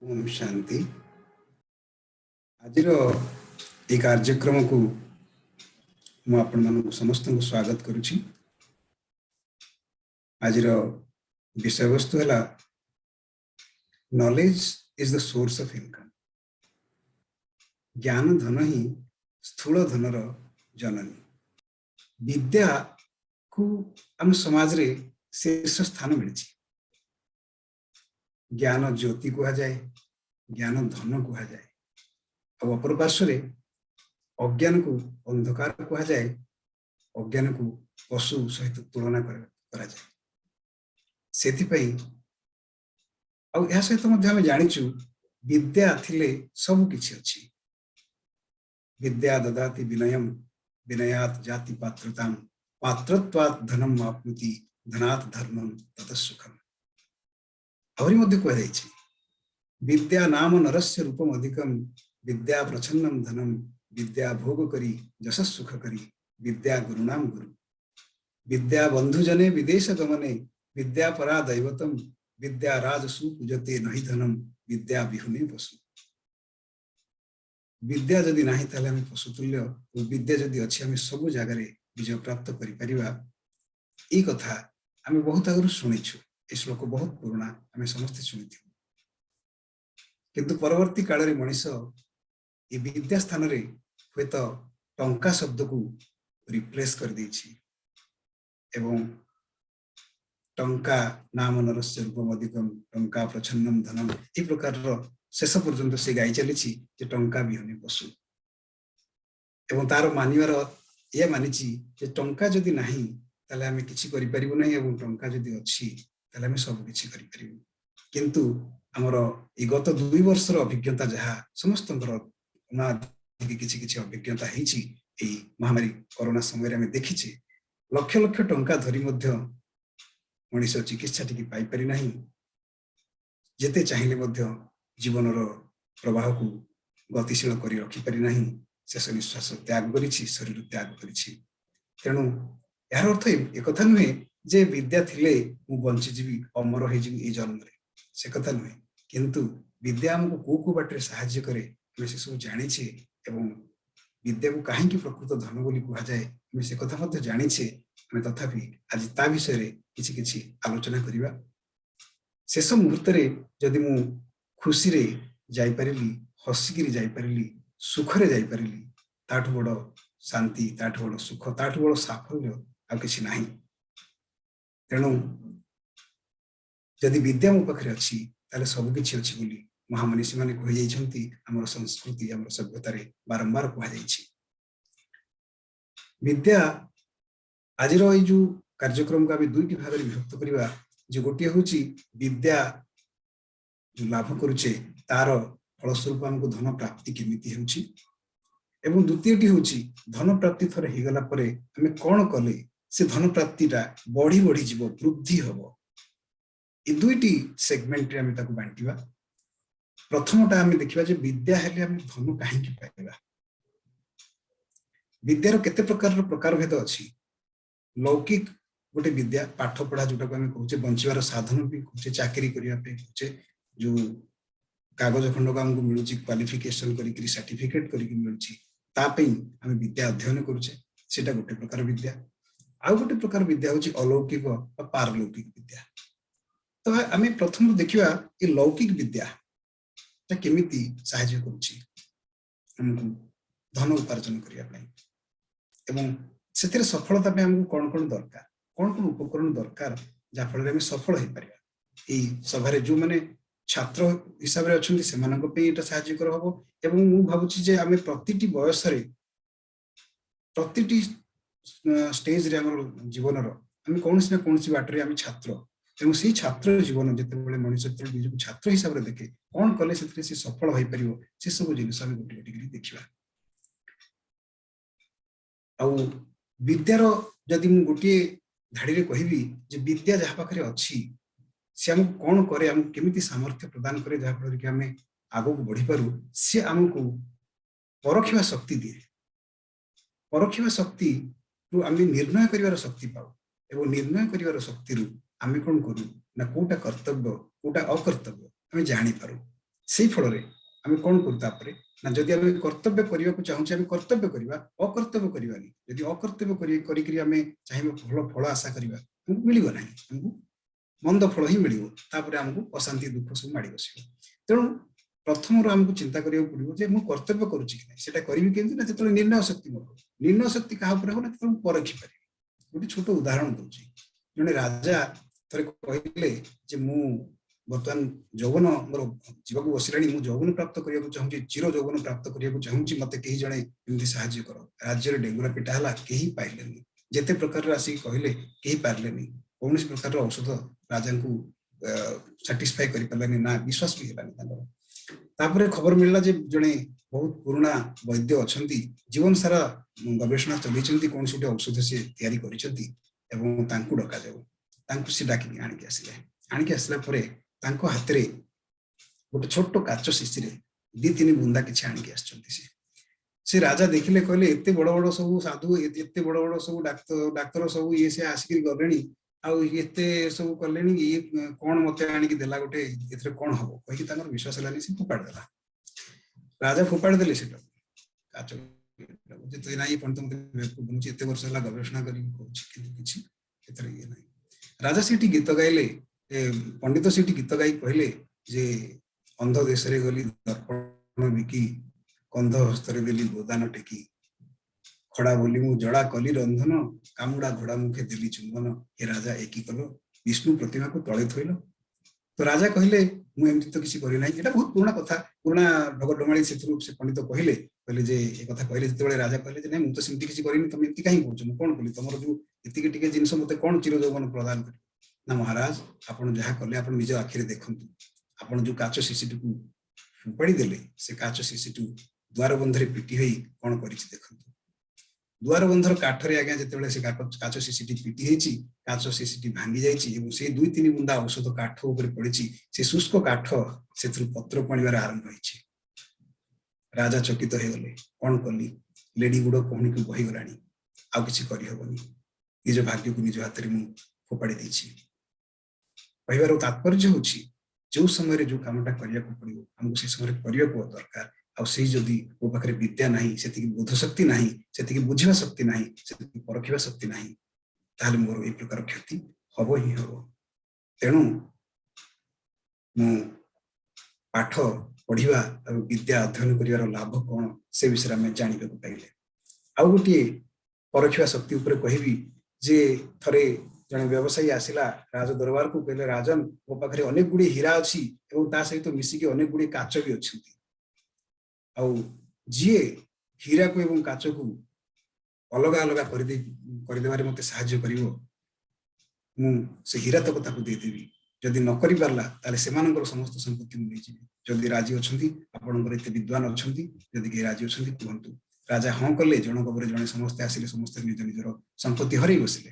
ओम शांति। आज कार्यक्रम को मुझे समस्त स्वागत करुच्ची। आज विषय वस्तु है knowledge is the source of income. ज्ञान धन ही स्थूल धनर जननी। विद्या को आम समाज रे शीर्ष स्थान मिली। ज्ञान ज्योति कह जाए, ज्ञान धन कह जाए, और अपर पार्श्व अज्ञान को अंधकार कह जाए, अज्ञान को पशु सहित तुलना करा जाए। सेथिपई आ सहित आम जाचु विद्या थिले सब किछि अछि। विद्या ददाति विनयम, विनयात जाति पात्रताम, पात्रत्वात् धनम आपनुति, धनात् धर्मम ततः सुखम। आवरी मध्य कह जाइछि विद्या नाम नरस्य रूपम अधिकम, विद्या प्रछन्नम धनम, विद्या भोग करी जस सुख करी, विद्या गुरुनाम गुरु, विद्या बंधुजने विदेश गमने, विद्या परा दैवतम, विद्या राजसु पूजते नहि धनम, विद्या विहुने पशु। विद्या जदि नाही ताले हम पशुतुल्य, विद्या जदि अच्छी आम सब जगार विजय प्राप्त करिपरिबा। ई कथा आम बहुत आगु शुणीछु। ए श्लोक बहुत पुराना, आम समस्त शुणी। किंतु परवर्ती काल रे मनीष ये विद्या स्थान रे हुए तो टंका शब्द को रिप्लेस कर देछि एवं टंका नाम नरस्य रूपम अधिकम, टंका प्रछन्नम धनम, ए प्रकार शेष पर्यंत से गाई चली टंका विहुने पशु। एवं तार मानिवार ये मानिछि जे टंका जदि नाही ताले आमे किछि करि परिबो नै, एवं टंका जदि अछि ताले आमे सब किछि करि परिबो। किंतु हमर ए गत 2 वर्षर अभिज्ञता जहा समस्त किछि किछि अभिज्ञता हेछि ए महामारी कोरोना समय रे आमे देखिछि लक्ष लक्ष टंका धरी मध्य मनीष चिकित्सा टिकी पाई पारि नाही। जेते चाहिले मध्य जीवनर प्रवाह को गतिशील करी रखि पारि नाही। शेष निश्वास त्याग करिछि, शरीर त्याग करिछि। तेणु यार अर्थ एक कथा नुहे जे विद्या थिले मु बंची जीवी, अमर हे जीवी ए जन्म रे, से कथा नुहे। किंतु विद्या हमको को बाटे सहाय्य करे हमें से सब जानिछे, एवं विद्या को काहे कि प्रकृत धन बोली कहा जाए हमें से कथा मध्य जानिछे। हमें तथापि आज ता विषय रे किछि किछि आलोचना करिबा। शेष मुहूर्त रे जदि मु खुशी रे जाई परिली, हसिकिरी जाई परिली, सुख रे जाई परिली, ताठु बड़ शांति, ताठु बड़ सुख, ताठु बड़ साफल्य आ किछि नाही। तेणु जदि विद्या मो पाखरे अछि ताले सब किछि अछि बोली महामनीषी माने कहि जाइछन्ति। हमर संस्कृति, हमर सभ्यता रे बारंबार कहा जाइछि। विद्या आजिर ए जो कार्यक्रम को आम दुईटी भाग में विभक्त करवा। जो गोटे हूँ विद्या जो लाभ करुचे तार फलस्वरूप आमको धन प्राप्ति केमिति होउछि, एवं द्वितीयटी हूँ धन प्राप्ति थरे हो गला परे आमे कौन कले से धन प्राप्तिटा बढ़ी बढ़ी जीव, वृद्धि हम। ये दुईटी सेगमेंट रे आमे ताकू बांटिबा। प्रथमटा आमे देखिबा जे विद्या हेले आमे धन काहेकि पाइबा। विद्यार केते प्रकार भेद अछि। लौकिक गोटे विद्या पाठ पढ़ा जोटा को कहूचे बंचवार साधन भी कहूचे, चाकरी करिया पे कहूचे, जो कागज खंडक हमको मिलुची क्वालिफिकेशन करी सर्टिफिकेट करी मिलुची, ता पे हम विद्या अध्ययन करूचे, सेटा गोटे प्रकार विद्या। आ गोटे प्रकार विद्या होची अलौकिक व पारलौकिक विद्या। तो आम प्रथम देखिबा ए लौकिक विद्या ता केमिति सहाय्य करूची हमको धन उपार्जन करिया पे, एवं से सफलता पे हमको कौन कौन दरकार, कौन कौन उपकरण दरकार जहाँ फल में सफल हो पारिबा। एई सभारे जो माने छात्र हिसाब रे अछंती सेमानक पे एटा सहाय्य कर हबो। एवं मु भाबुची जे आमे प्रतिटी बयस रे, प्रतिटी स्टेज रे हमर जीवन रो आमे कोनसी ना कोनसी बाटरे आमे छात्र, एवं से छात्र जीवन जते बेले मनुष्य जते छात्र हिसाब रे देखे कौन कले से सफल हो पारिबो, से सब जिनिस आमे गोटे गोटे करी देखिबा। आ विद्यार जदि मु गोटे धाड़ी रे कहबी जे विद्या जहाँ पाखरे अच्छी से हमको कौन करे, हमको केमिति सामर्थ्य प्रदान करे जहाँ फल कि आमे आगो को बढ़ी पारू, से हमको परखिबा शक्ति दिए। परखिबा शक्ति रु आमे निर्णय करिवार शक्ति पाऊ, एवं निर्णय करिवार शक्ति रु आमे कौन करू ना कोटा कर्तव्य कोटा अकर्तव्य आमे जानी पारू। से फल आम कौन करूँ ना जदि आम कर्तव्य करने को चाहूँ आम कर्तव्य करवा अकर्तव्य करवानी जदि अकर्तव्य करें चाहिए भल फल आशा करवा मिल ना आमको मंद फल ही मिल आमको अशांति दुख सब माड़ बस तेणु प्रथम आमको चिंता करा पड़ो मुझे कर्तव्य करुँचा करी के जो निर्णय शक्ति मोर निर्णय शक्ति क्या ना परखी पारि गोटे छोट उदाहरण दूसरी जड़े राजा थे कहले मु बर्तमान यौवन मोर जीवक बसला यौवन प्राप्त करने चाहूँगी चिर यौवन प्राप्त करने चाहूँगी मत कहीं जड़े एमती साहय कर राज्य डेंगुरा पिटा है कहीं पाइले जिते प्रकार आसिक कहले कहीं पारे कौन प्रकार औषध राजा को साटिस्फाई कर पारानी ना विश्वास भी है खबर मिलला जड़े बहुत पुराना वैद्य अच्छा जीवन सारा गवेषणा चलती कौन से औषध से तैयारी कर डका जाऊ से डाक आणिक आसला हाथ में गोटे छोट काच शिशी दी तीन बुंदा किसी आणिक से राजा देखिले कहले एते बड़ बड़ सब साधु एते बड़ बड़ सब डाक्तर सब ये से आसिक गले आते सब कले ये कौन मत आणिक देला गोटे ए कौन हम कहीं विश्वास है से फोपाड़देला राजा फोपाड़देले से काच ना ये पंडित एत वर्ष है गवेषणा कर राजा से गीत गाइले पंडित से गीत गाई कहले जे अंध देश गली दर्पण बिकी कंध हस्तर देली गोदान टेकी खड़ा बोली मु जड़ा कली रंधन कामुड़ा घोड़ा मुखे देली चुंबन हे राजा एकी कल विष्णु प्रतिमा को तले थोल तो राजा कहले मुझे तो किसी करना ये बहुत पुराना कथा पुराना ढगडमाणी से पंडित कहले कहले जे एक कथा कहले जो राजा कहले नहीं मुझे सेमती किसी करनी तुम एमती कहीं कौन कौन कली तुम जो एति जिनस मत कौन चिर यौवन प्रदान कर ना महाराज आपड़ जहाँ कले आप निज आखिरी देखु आपड़ जो काच शिशुटी को फोपाड़ी देले से काच शिशुटी द्वार बंधरे पिटी हुई कौन कर देखु द्वार बंधर काठरे आज्ञा जिते से काच शिशुटी पिटी होती काच शिशुटी भांगी जाइए दुई तीन बुंदा औषध काठ उपर पड़ी से शुष्क काठ से पत्र पड़िबार आरंभ होती राजा चकित हो गले कौन कली लेडी गुड़ कहनी को बहीगला आउ कि करहबनी निज भाग्य को निज हाथ में फोपाड़ी कहबार तात्पर्य हूँ जो समय जो कामटा करने को पड़ो आमको से समय करने को दरकार आदि मो पाखे विद्या ना से बोध शक्ति ना से बुझा शक्ति ना से परखा शक्ति ना ताल मोर ये प्रकार क्षति हम ही हम तेणु मु पाठ पढ़ा विद्या अध्ययन कर लाभ कौन से विषय में जानवा पाइले आउ गोटे परखा शक्ति उपर कहबी जे थरे जड़े व्यवसायी आसला राज दरबार को कहले राजन मो पाखे अनेक गुड़ी हीरा अच्छी सहित मिसिकी अनेक गुड़ी काच भी अच्छी जी हीरा को एवं काच को अलग अलग करदे मत साहाय्य कर हीरा तक देदेवी जदि न कर पारा ताले सेमानकर समस्त संपत्ति मुझे जदि राजी अच्छा आपंकर एत विद्वान अच्छा जदि कहीं राजी अच्छा कहतु राजा हाँ कले जनक पर जड़े समस्ते आसिले समस्त निज निजर संपत्ति हर बसिले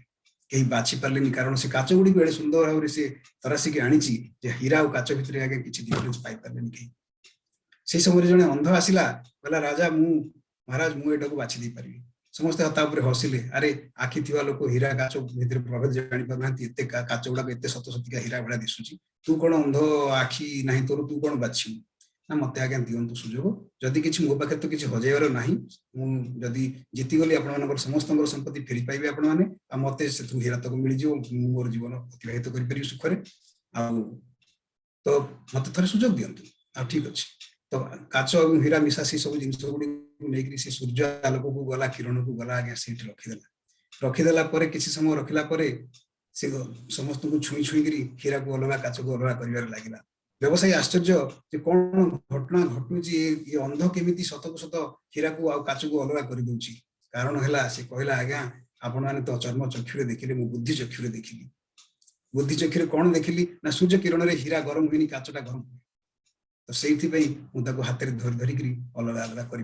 कहीं बाछि पारे कारण से काच गुड़ी को सुंदर भाव से तरासिक आनी हीरा और काच भितर आगे किसी डिफरेन्स पाई पारे कहीं से समय जड़े अंध आसला कहला राजा महाराज मुझे बाछि दे पारि समस्ते हता हसिले अरे आखि थी लोक हीरा काच भर प्रभेद जानी पार काच गुड़ाक एत सत सतिका हीरा भाया दिशुची तू कौन अंध आखि ना तोर तू कौन बाछू ना मत आज्ञा दिंतु सुजोग जदि किसी मो पाखे तो किसी हजेबार ना जदि जीतीगली आप समस्त संपत्ति फेरी पाइबे आपण मैंने मत से हीरा तक मिल जाए मोर जीवन अतिबाहित कर सुखरे तो मत थे सुजोग दिंतु आ ठीक अच्छे तो काच और हीरा मिशा से सब जिन गुड़ी से सूर्य आलोक को गला किरण को गला आज्ञा से रखीदेला किसी समय रखला से समस्त को छुई छुई हीरा को अलग काच को अलग कर लगे व्यवसायी आश्चर्य कौन घटना घटू ये अंध केमी शत को शत हीरा को काच को अलग कर दूची कारण है से कहला आज्ञा आपण मैंने तो चर्म चक्षुरे देखिले मु बुद्धि चक्षुरे देखिली बुद्धि चक्षुरे कौन देखिली ना सूर्य किरण में हीरा गरम हुई काचटा गरम हुए तो से हाथ में धरी धरिकी अलग अलग कर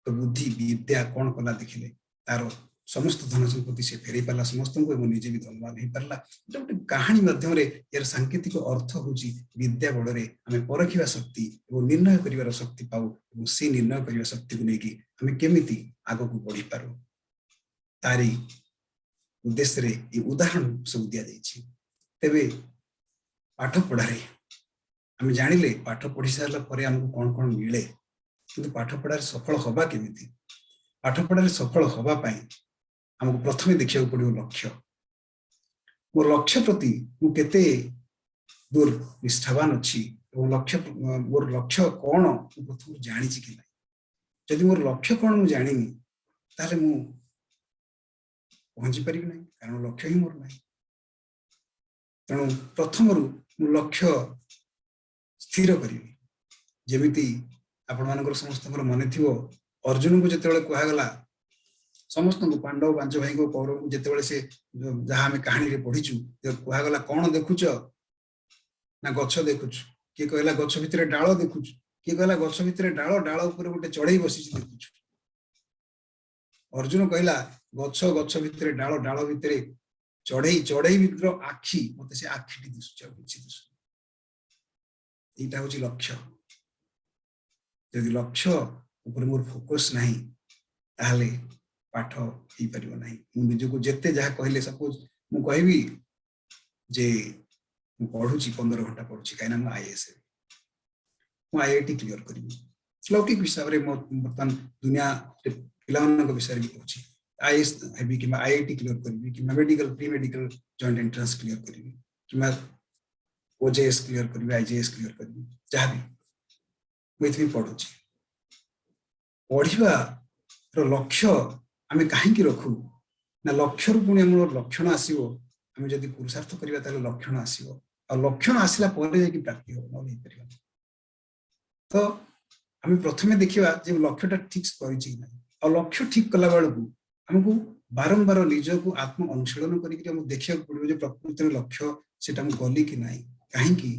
तो बुद्धि विद्या कौन कला देखिले तार समस्त धन संपत्ति से फेरई पारा समस्त को निजे भी धनवान हो पारा गोटे कहानी माध्यम यार सांकेतिक अर्थ हूँ विद्या बड़े आम परखा शक्ति और निर्णय कर शक्ति पाऊ से निर्णय करने शक्ति को लेकिन आम केमी आग को बढ़ी पार तारी उद्देश्य ये उदाहरण सब दि जाइए तेरे पाठ पढ़ारे आम जानिले पाठ पढ़ी सारा पर आमको कौन कौन मिले किंतु पाठ पढ़ार सफल हवा केमिति पाठ पढ़ार सफल हवा पाई आमको प्रथमे देखिया पड़ो लक्ष्य मोर लक्ष्य प्रति मु केते दूर निष्ठावान अच्छी लक्ष्य मोर लक्ष्य कौन प्रथम जानी कि ना जदि मोर लक्ष्य कौन मुझे जानी ताले मु पहुंची पारि ना कारण लक्ष्य ही मोर ना तेणु प्रथम मु लक्ष्य स्थिर करी जमीती आपण मानकर समस्त मन थी अर्जुन को जिते कहगला समस्त को पांडव पांच भाई को कौरव को जिते से जहाँ आम कहानी पढ़ीचु कहगला कौन देखुच ना गछ देखुच किए कहला गछ भितर डाल देखुच किए कहला गछ भितर डाल डाल उपर गोटे चढ़ई बसी देखुच अर्जुन कहला गछ गछ भितर डाल डाल भितर चढ़ई चढ़ई भितर आखि मत से आखिटी दिशुच यहाँ हूँ लक्ष्य जदि लक्ष्य ऊपर मोर फोकस नहीं ताहले पाठ हो पार ना निजक जिते जहाँ कहले सपोज मु कहबी जे पढ़ुची 15 घंटा पढ़ुची कहीं ना आईएएस आईआईटी क्लियर करी लौकिक हिसाब से बर्तमान दुनिया पिला विषय भी कहूँ आईएएस हेबी कि आईआईटी क्लियर करी कि medical pre medical joint entrance clear करी कि ओजेएस क्लियर करी आईजेएस क्लियर करी जहाँ भी मुझे पढ़ुची पढ़ा लक्ष्य आम कहीं रखू ना लक्ष्य पुणी आम लक्षण आसो आम जब पुरुषार्थ करवा लक्षण आसो आ लक्षण आसला प्राप्ति हो तो आम प्रथम देखा जो लक्ष्यटा ठीक कर लक्ष्य ठीक कला बेलू आमको बारंबार निजक आत्म अनुशीलन करके देखा पड़ो जो प्रकृति लक्ष्य से गली कि ना कहीं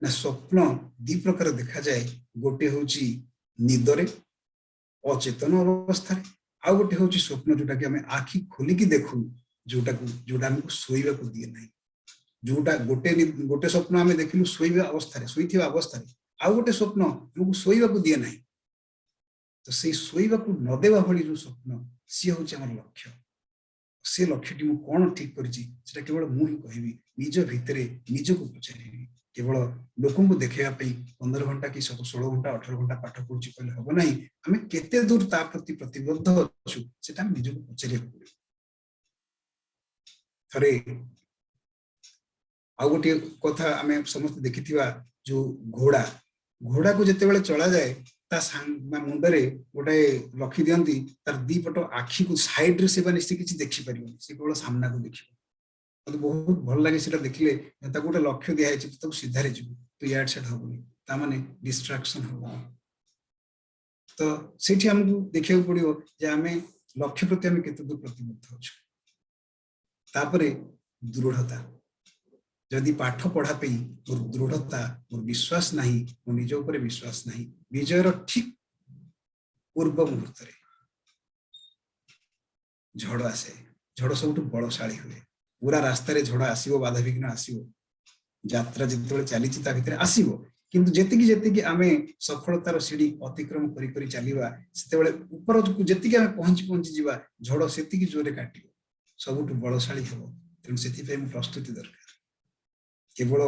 ना स्वप्न दी प्रकार देखा जाए गोटे हूँ निदरे अचेतन अवस्था आ गोटे हूँ स्वप्न जोटा कि आम आखि खोलिकी देखू जोटा आमको शोवा को दिए ना जोटा गोटे गोटे स्वप्न आम देखिलु शोवा अवस्था आउ गोटे स्वप्न आमको शोवा को दिए ना तो से शोवा को नदेवा भाई जो स्वप्न सी हूँ आम लक्ष्य से लक्ष्यटी मु कौन ठीक करी केवल मुझे कहबी निज भितर निजक पचारि केवल लोक देखापी 15 घंटा कि 16 घंटा 18 घंटा पाठ पढ़ुची कहले हम ना आम केते दूर ता प्रति प्रतिबद्ध अच्छु से निजक पचार पड़े थरे आ गोटे कथा आम समस्त देखि जो घोड़ा घोड़ा को जिते चला जाए मुंडरे गोटे लखी दियंती तार दी पट आखि को साइड रे से किसी देखी पारिबनी से केवल सामना को देखियो मत बहुत भल लगे से देखिले गोटे लक्ष्य दिखाई तो सीधारे जीव तो याड सेड हबनी तामाने डिस्ट्रैक्शन हो तो सेठी हमको देखिया पड़ियो जे आमे लक्ष्य प्रति आमे केते दूर प्रतिबद्ध होछु तापरे दृढ़ता जदि पाठ पढ़ा पे मोर दृढ़ता मोर विश्वास नहीं मो निज ऊपर विश्वास नहीं विजयर ठीक पूर्व मुहूर्त झड़ आसे झड़ सब बलशाली हुए पूरा रास्ता रे झड़ आसीबो बाधा विघ्न आसीबो यात्रा जिते चली भितर आसीबो किंतु जेतिकी जेतिकी आमे सफलतार सीढ़ी अतिक्रम करी करी चलिबा सेतेबेले ऊपर जेतिकी आमे पहुंची जीवा झड़ सेतिकी जोरे काटिबो सबुठ बलशाली हेबो तेणु सेति पे प्रस्तुति दरकार केवल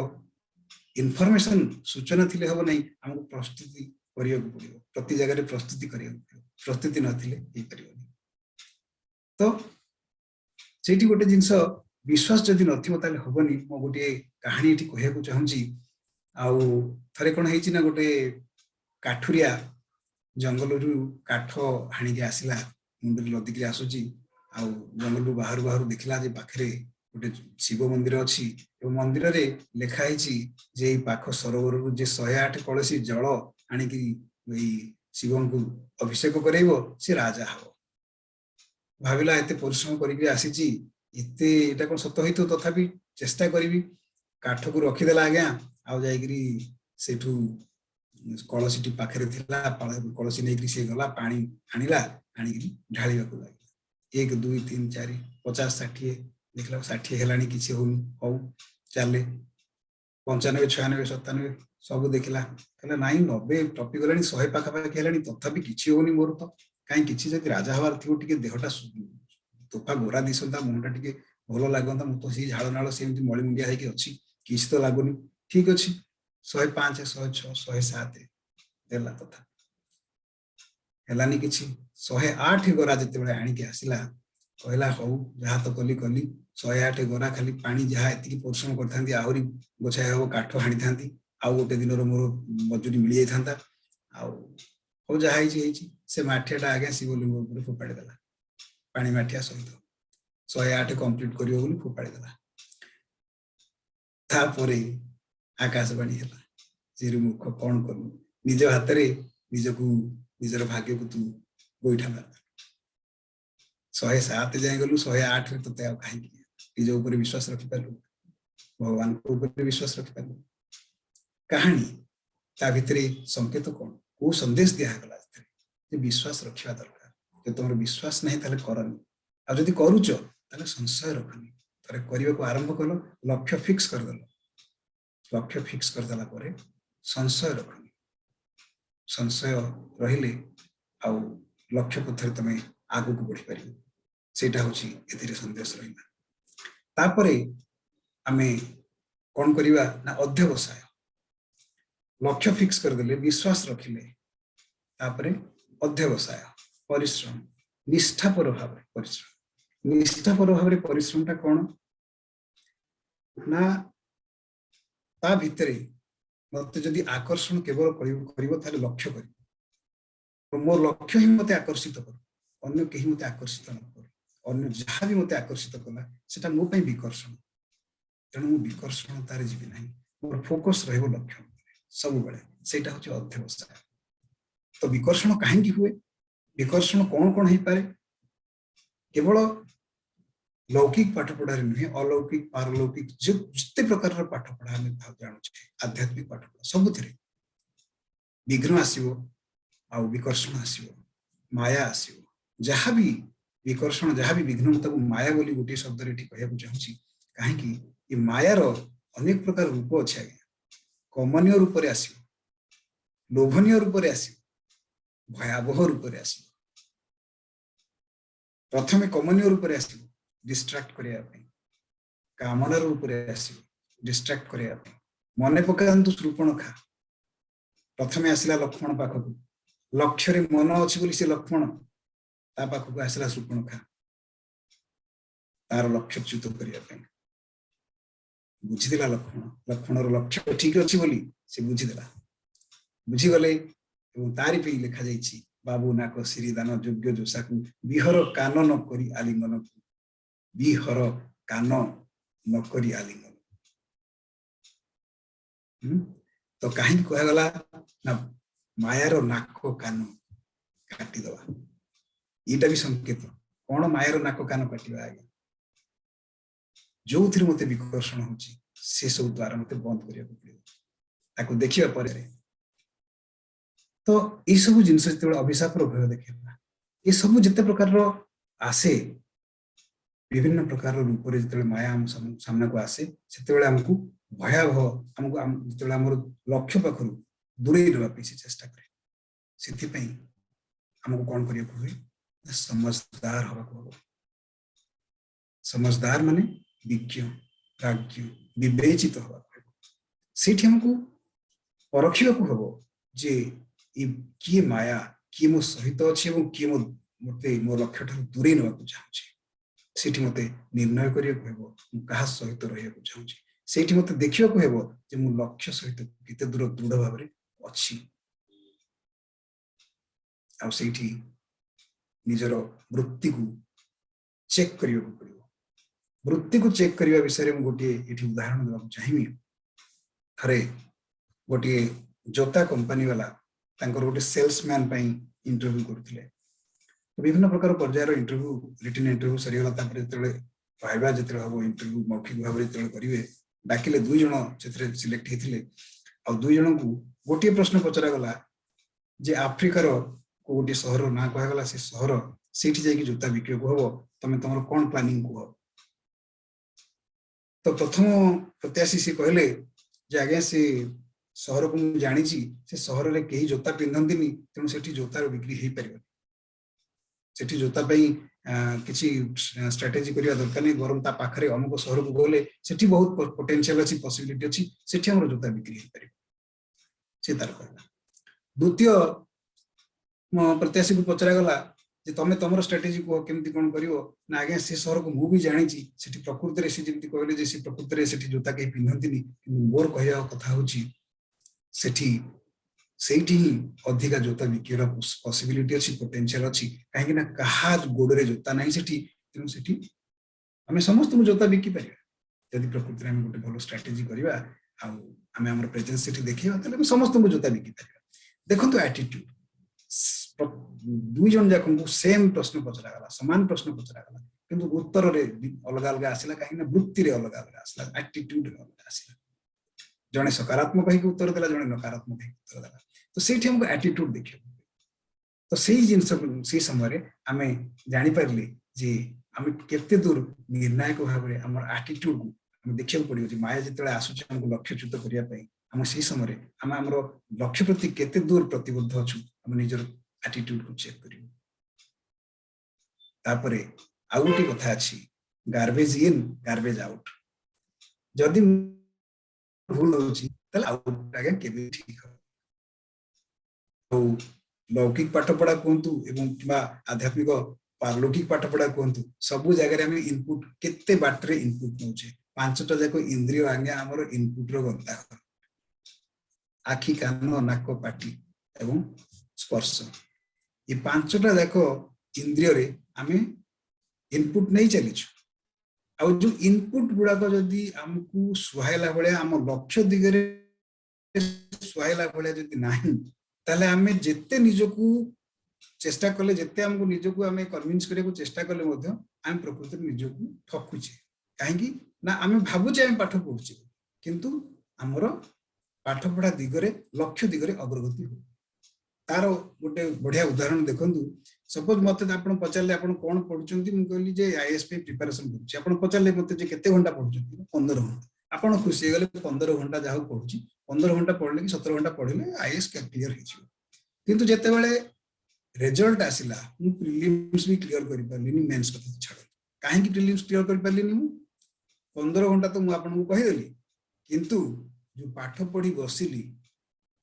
इनफॉरमेशन सूचना थिले हम नहीं हमको प्रस्तुति करिया को पड़िबो प्रति जगह रे प्रस्तुति करिया को पड़िबो प्रस्तुति नथिले हे परिबो तो सेठी गोटे जिंस विश्वास जदि नथिबो ताले हबनी मो गोटे कहानी एठी कहया को चाहूची आउ थरे कोन हेची ना गोटे काठुरिया जंगल रु काठ हाणी के आसिला मुंडे लदी के आसुची आउ जंगल रु बाहर देखला जे पाखरे गोटे शिव मंदिर अच्छी मंदिर रे लिखाई जे पाख सरोवर जे 108 कलसी जल आणिकी शिव को अभिषेक करेबो से राजा हो भाविला एते परिश्रम करके आसी एते एटा कोन सत होइतो तथापि चेष्टा करी काठ को रखीदेला आज्ञा आउ जाइकरी सेठू कलसीटी पाखरे थिला कलसी नहीं से गला पानी आनिला आनिकरी ढालिबा को लागिला 1 2 3 4 50 60 देखला 60 हेलानी किछि होनी हो चले 95 96 97 सब देखला कहला नाई 90 टपी गलानी 100 पाखा पाखा हेलानी तथापि किछि होनी मोर तो काई किछि जति राजा हवार थिओ टिके देहटा तोफा गोरा दिसंता मुंडा टिके भलो लागंता मु तो सी झाड़ नाळ सेमति मळी मुंडिया हेकी अछि किछि तो लागुनी ठीक अछि 105 106 107 देला तथा हेलानी किछि 108 गोरा जते बेले आनी के आसिला कहला हौ जहा तो कली 108 गोरा खाली पानी जहा एति परिश्रम करथांती आहुरी गोछाय हो काठ हाणी थांती आ गोटे दिन रो मोर मजूरी मिल जाय थांता आ हो जहा हिची से माठियाटा आगे शिवलिंग ऊपर फोपाड़ी देला पानी माठिया सहित 108 कंप्लीट करियो बोली फोपाड़ी देला तापरे आकाशवाणी हला जे मुख कोन करू निज हाथ रे निजकू निजर भाग्य को तू गोइठा मार 107 जाय गलु 108 रे तते आ काहे कि निज ऊपर विश्वास रखि पालु भगवान को ऊपर विश्वास रखि पालु कहानी ता भितरे संकेत कोन को संदेश दिया गला जे विश्वास रखिवा दरकार जे तोमर विश्वास नहीं ताले करनी आ जदी करूचो ताले संशय रखनी तरे करिवा को आरंभ कलो लक्ष्य फिक्स कर दलो लक्ष्य फिक्स कर दला परे संशय रखनी संशय रहिले आ लक्ष्य पथरे तमे आगु को बढ़ी पारिबो सेटा होची एथिरे संदेश रहिला तापरे आमे कोन करिवा ना अध्यवसाय लक्ष्य फिक्स कर देले विश्वास रखिले तापरे अध्यवसाय परिश्रम निष्ठापर भाव परिश्रम निष्ठापर भाव परिश्रमटा कोन ना ता भितरे मते जदि आकर्षण केवल करिवो ताले लक्ष्य करिवो मोर लक्ष्य ही मते आकर्षित कर अन्य केही मते आकर्षित न कर अन्य जहा भी मते आकर्षित कला सेटा मो पई विकर्षण तेणु मो विकर्षण तारे जीवी नाही मोर फोकस रहबो लक्ष्य सब बेले सेटा होची अध्यवसाय तो विकर्षण काहेकि हुए विकर्षण कौन कौन ही पारे केवल लौकिक पाठ पढ़ारे नुहे अलौकिक पारलौकिक जिते प्रकार पाठ पढ़ा हमें जानू आध्यात्मिक पाठ पढ़ा सबुथिरे विघ्न आसीबो आ विकर्षण आसीबो माया आसीबो जहाँ भी विकर्षण जहाँ भी विघ्न तब माया बोली गोटे शब्द रे ठीक कहया चाहूची काहे कि ये माया रो अनेक प्रकार रूप अछि आगे कमनीय रूप रे आसीबो लोभनीय रूप रे आसीबो भयावह रूप रे आसीबो प्रथमे कमनीय रूप रे आसीबो डिस्ट्रैक्ट करिया पे कामना रूप रे आसीबो डिस्ट्रैक्ट करिया पे मने पकांतु शूर्पणखा प्रथमे आसिला लक्ष्मण पाखकु लक्ष्य रे मन अछि बोली से लक्ष्मण ता पाखकु आसिला शूर्पणखा तार लक्ष्य च्युत करिया पे बुझिदेला लक्ष्मण रो लक्ष्य ठीक अछि बोली से बुझिदेला बुझी गले एवं तारी पे लिखा जाइछि बाबू नाक श्रीदान योग्य जोसाकु बिहर कान न करी आलिंगन बिहर कान न करी आलिंगन तो कहीं कह गला ना मायार नाक कान काटी दवा एटा भी संकेत कौन मायार नाक कान काटिबा आगे जो थी मते विकर्षण होची से सब द्वारा मते बंद करिया पड़िबो ताको देखिबा परे तो ये सब जिनस जते अभिशाप भय देखा ये सब जिते प्रकार आसे विभिन्न प्रकार रूप रे जते माया हम सामना को आसे सेते हमको भयावह हमको जते हमर लक्ष्य पाखरु दूरे रहबा पे चेष्टा करे सेति पई हमको कोन करिया हुए समझदार होबा को समझदार माने विज्ञ प्राज्ञ विवेचित होबा सेठी हमको परखिबा को हबो जे किए माया किए मो सहित अच्छे किए मते मो लक्ष्य ठार दूरे ना चाहूँ सेठी मते निर्णय करिया कहा सहित रहिया चाहूँ सेठी मते देखिया को हेबो जे मो लक्ष्य सहित केते दूर दृढ़ भाव रे अछि आ सेठी निजर वृत्ति को चेक करिया को पड़िबो वृत्ति को चेक करिया विषय में गोटे एठी उदाहरण देबा चाहिबी थरे गोटे जोता कंपनी वाला तांकर गोटे सेल्समैन पई इंटरव्यू करथिले विभिन्न प्रकार पर्यायर इंटरव्यू रिटन इंटरव्यू सरीगला तापर जतले वाइवा जतले हबो इंटरव्यू मौखिक भाव रे जतले करिवे डाकिले दुई जण जतरे सिलेक्ट हेथिले आ दुई जण को गोटे प्रश्न पचरा गला जे अफ्रिका रो गोटे शहर ना कह गला से शहर सेठी जाई कि जोता बिक्री को हबो तमे तमरो कोन प्लानिंग को तो प्रथम प्रत्याशी से कहले जे आगे से शहर को जानी से शहर रे कहीं जोता पिंधंती तेणु सेठी जोतार बिक्री हो पार सेठी जोता किसी स्ट्रेटेजी करिया दरकार नहीं बरम ता पाखरे अमुक शहर को गले सेठी बहुत पोटेंशियल अछि पॉसिबिलिटी अछि सेठी हमर जोता बिक्री हो पार से तार कहला द्वितीय प्रत्याशी को पचरा गला जे तमे तमरो स्ट्रेटेजी को केमती कोन करिवो ना आगे से शहर को मु भी जानि छी सेठी प्रकृति रे से जेमती कहले जे से प्रकृति रे सेठी जोता के पिनहंतिनी मोर कहया कथा होची सेठी सेठी अधिका जोता बिकिर पॉसिबिलिटी अछि पोटेंशियल अछि काहे ना कहा गोडरे जोता नाही सेठी तेनु सेठी हमें समस्त मु जोता बिकी परिया यदि प्रकृति रे हम गोटे भलो स्ट्रेटेजी करिवा आ हमें हमर प्रेजेंस सेठी देखिबा तले हम समस्त मु जोता बिकी परिया देखंतु एटीट्यूड दुई जन जाक सेम प्रश्न पचरा गला समान प्रश्न पचरा गला किंतु उत्तर रे अलग अलग आसिला काहे ना वृत्ति रे अलग अलग आसिला एटीट्यूड रे अलग आसिला जने सकारात्मक ही उत्तर देला जने नकारात्मक ही उत्तर देला तो सेठी हमको एटीट्यूड देखियो तो सेही जिंस से समय रे हमें जानि परली जे हम केते दूर निर्णायक भाबरे हमर एटीट्यूड को हम देखियो पड़ियो जे माया जतले आसुछ हमको लक्ष्यच्युत करिया पई हम सेही समय रे हम हमर लक्ष्य प्रति केते दूर प्रतिबद्ध अछु हम निजर एटीट्यूड को चेक करियो तापरे आउटी कथा अछि गार्बेज इन गार्बेज आउट जदि भूल होची तले आउट आगे केबे ठीक हो तो लौकिक पाठ पढ़ा कोंतु एवं किबा आध्यात्मिक पारलौकिक पाठ पढ़ा कोंतु सब जगह में इनपुट केते बाटरे इनपुट नउचे पांचटा जाको इंद्रिय आज्ञा हमर इनपुट रो गंता आखि कान नाक पाटी एवं स्पर्श ये पांचटा जाको इंद्रिय रे हमें इनपुट नहीं चलीछु आ जो इनपुट गुडा को जदी हमकु सुहायला भले हम लक्ष्य दिगरे सुहायला भले जदी नाही ताले हमें जेते निजको चेष्टा कले जेते हमको निजको हमें कन्विंस करे को चेष्टा कले मध्य हम प्रकृति निजको ठकुचे काहेकि ना हमें भाबुचे हम पाठ पढुचे किंतु हमरो पाठ पढ़ा दिगरे लक्ष्य दिगरे अग्रगति हो तार गोटे बढ़िया उदाहरण देखंतु सपोज मते आपण पचारले आपण कोन पढुचंती मु कहली जे आईएएस पे प्रिपरेशन करूची आपण पचारले मते जे केते घंटा पढुचंती 15 घंटा आपण खुशी गले 15 घंटा जाहु पढुची 15 घंटा पढले कि 17 घंटा पढले आईएएस क्लियर हिची किंतु जेते बेले रिजल्ट आसिला मु प्रीलिम्स भी क्लियर करि परलिनी मेंस कथा छाड़ काहे कि प्रीलिम्स क्लियर करि परलिनी मु 15 घंटा तो मु आपण को कहि देली किंतु जो पाठ पढी बसिली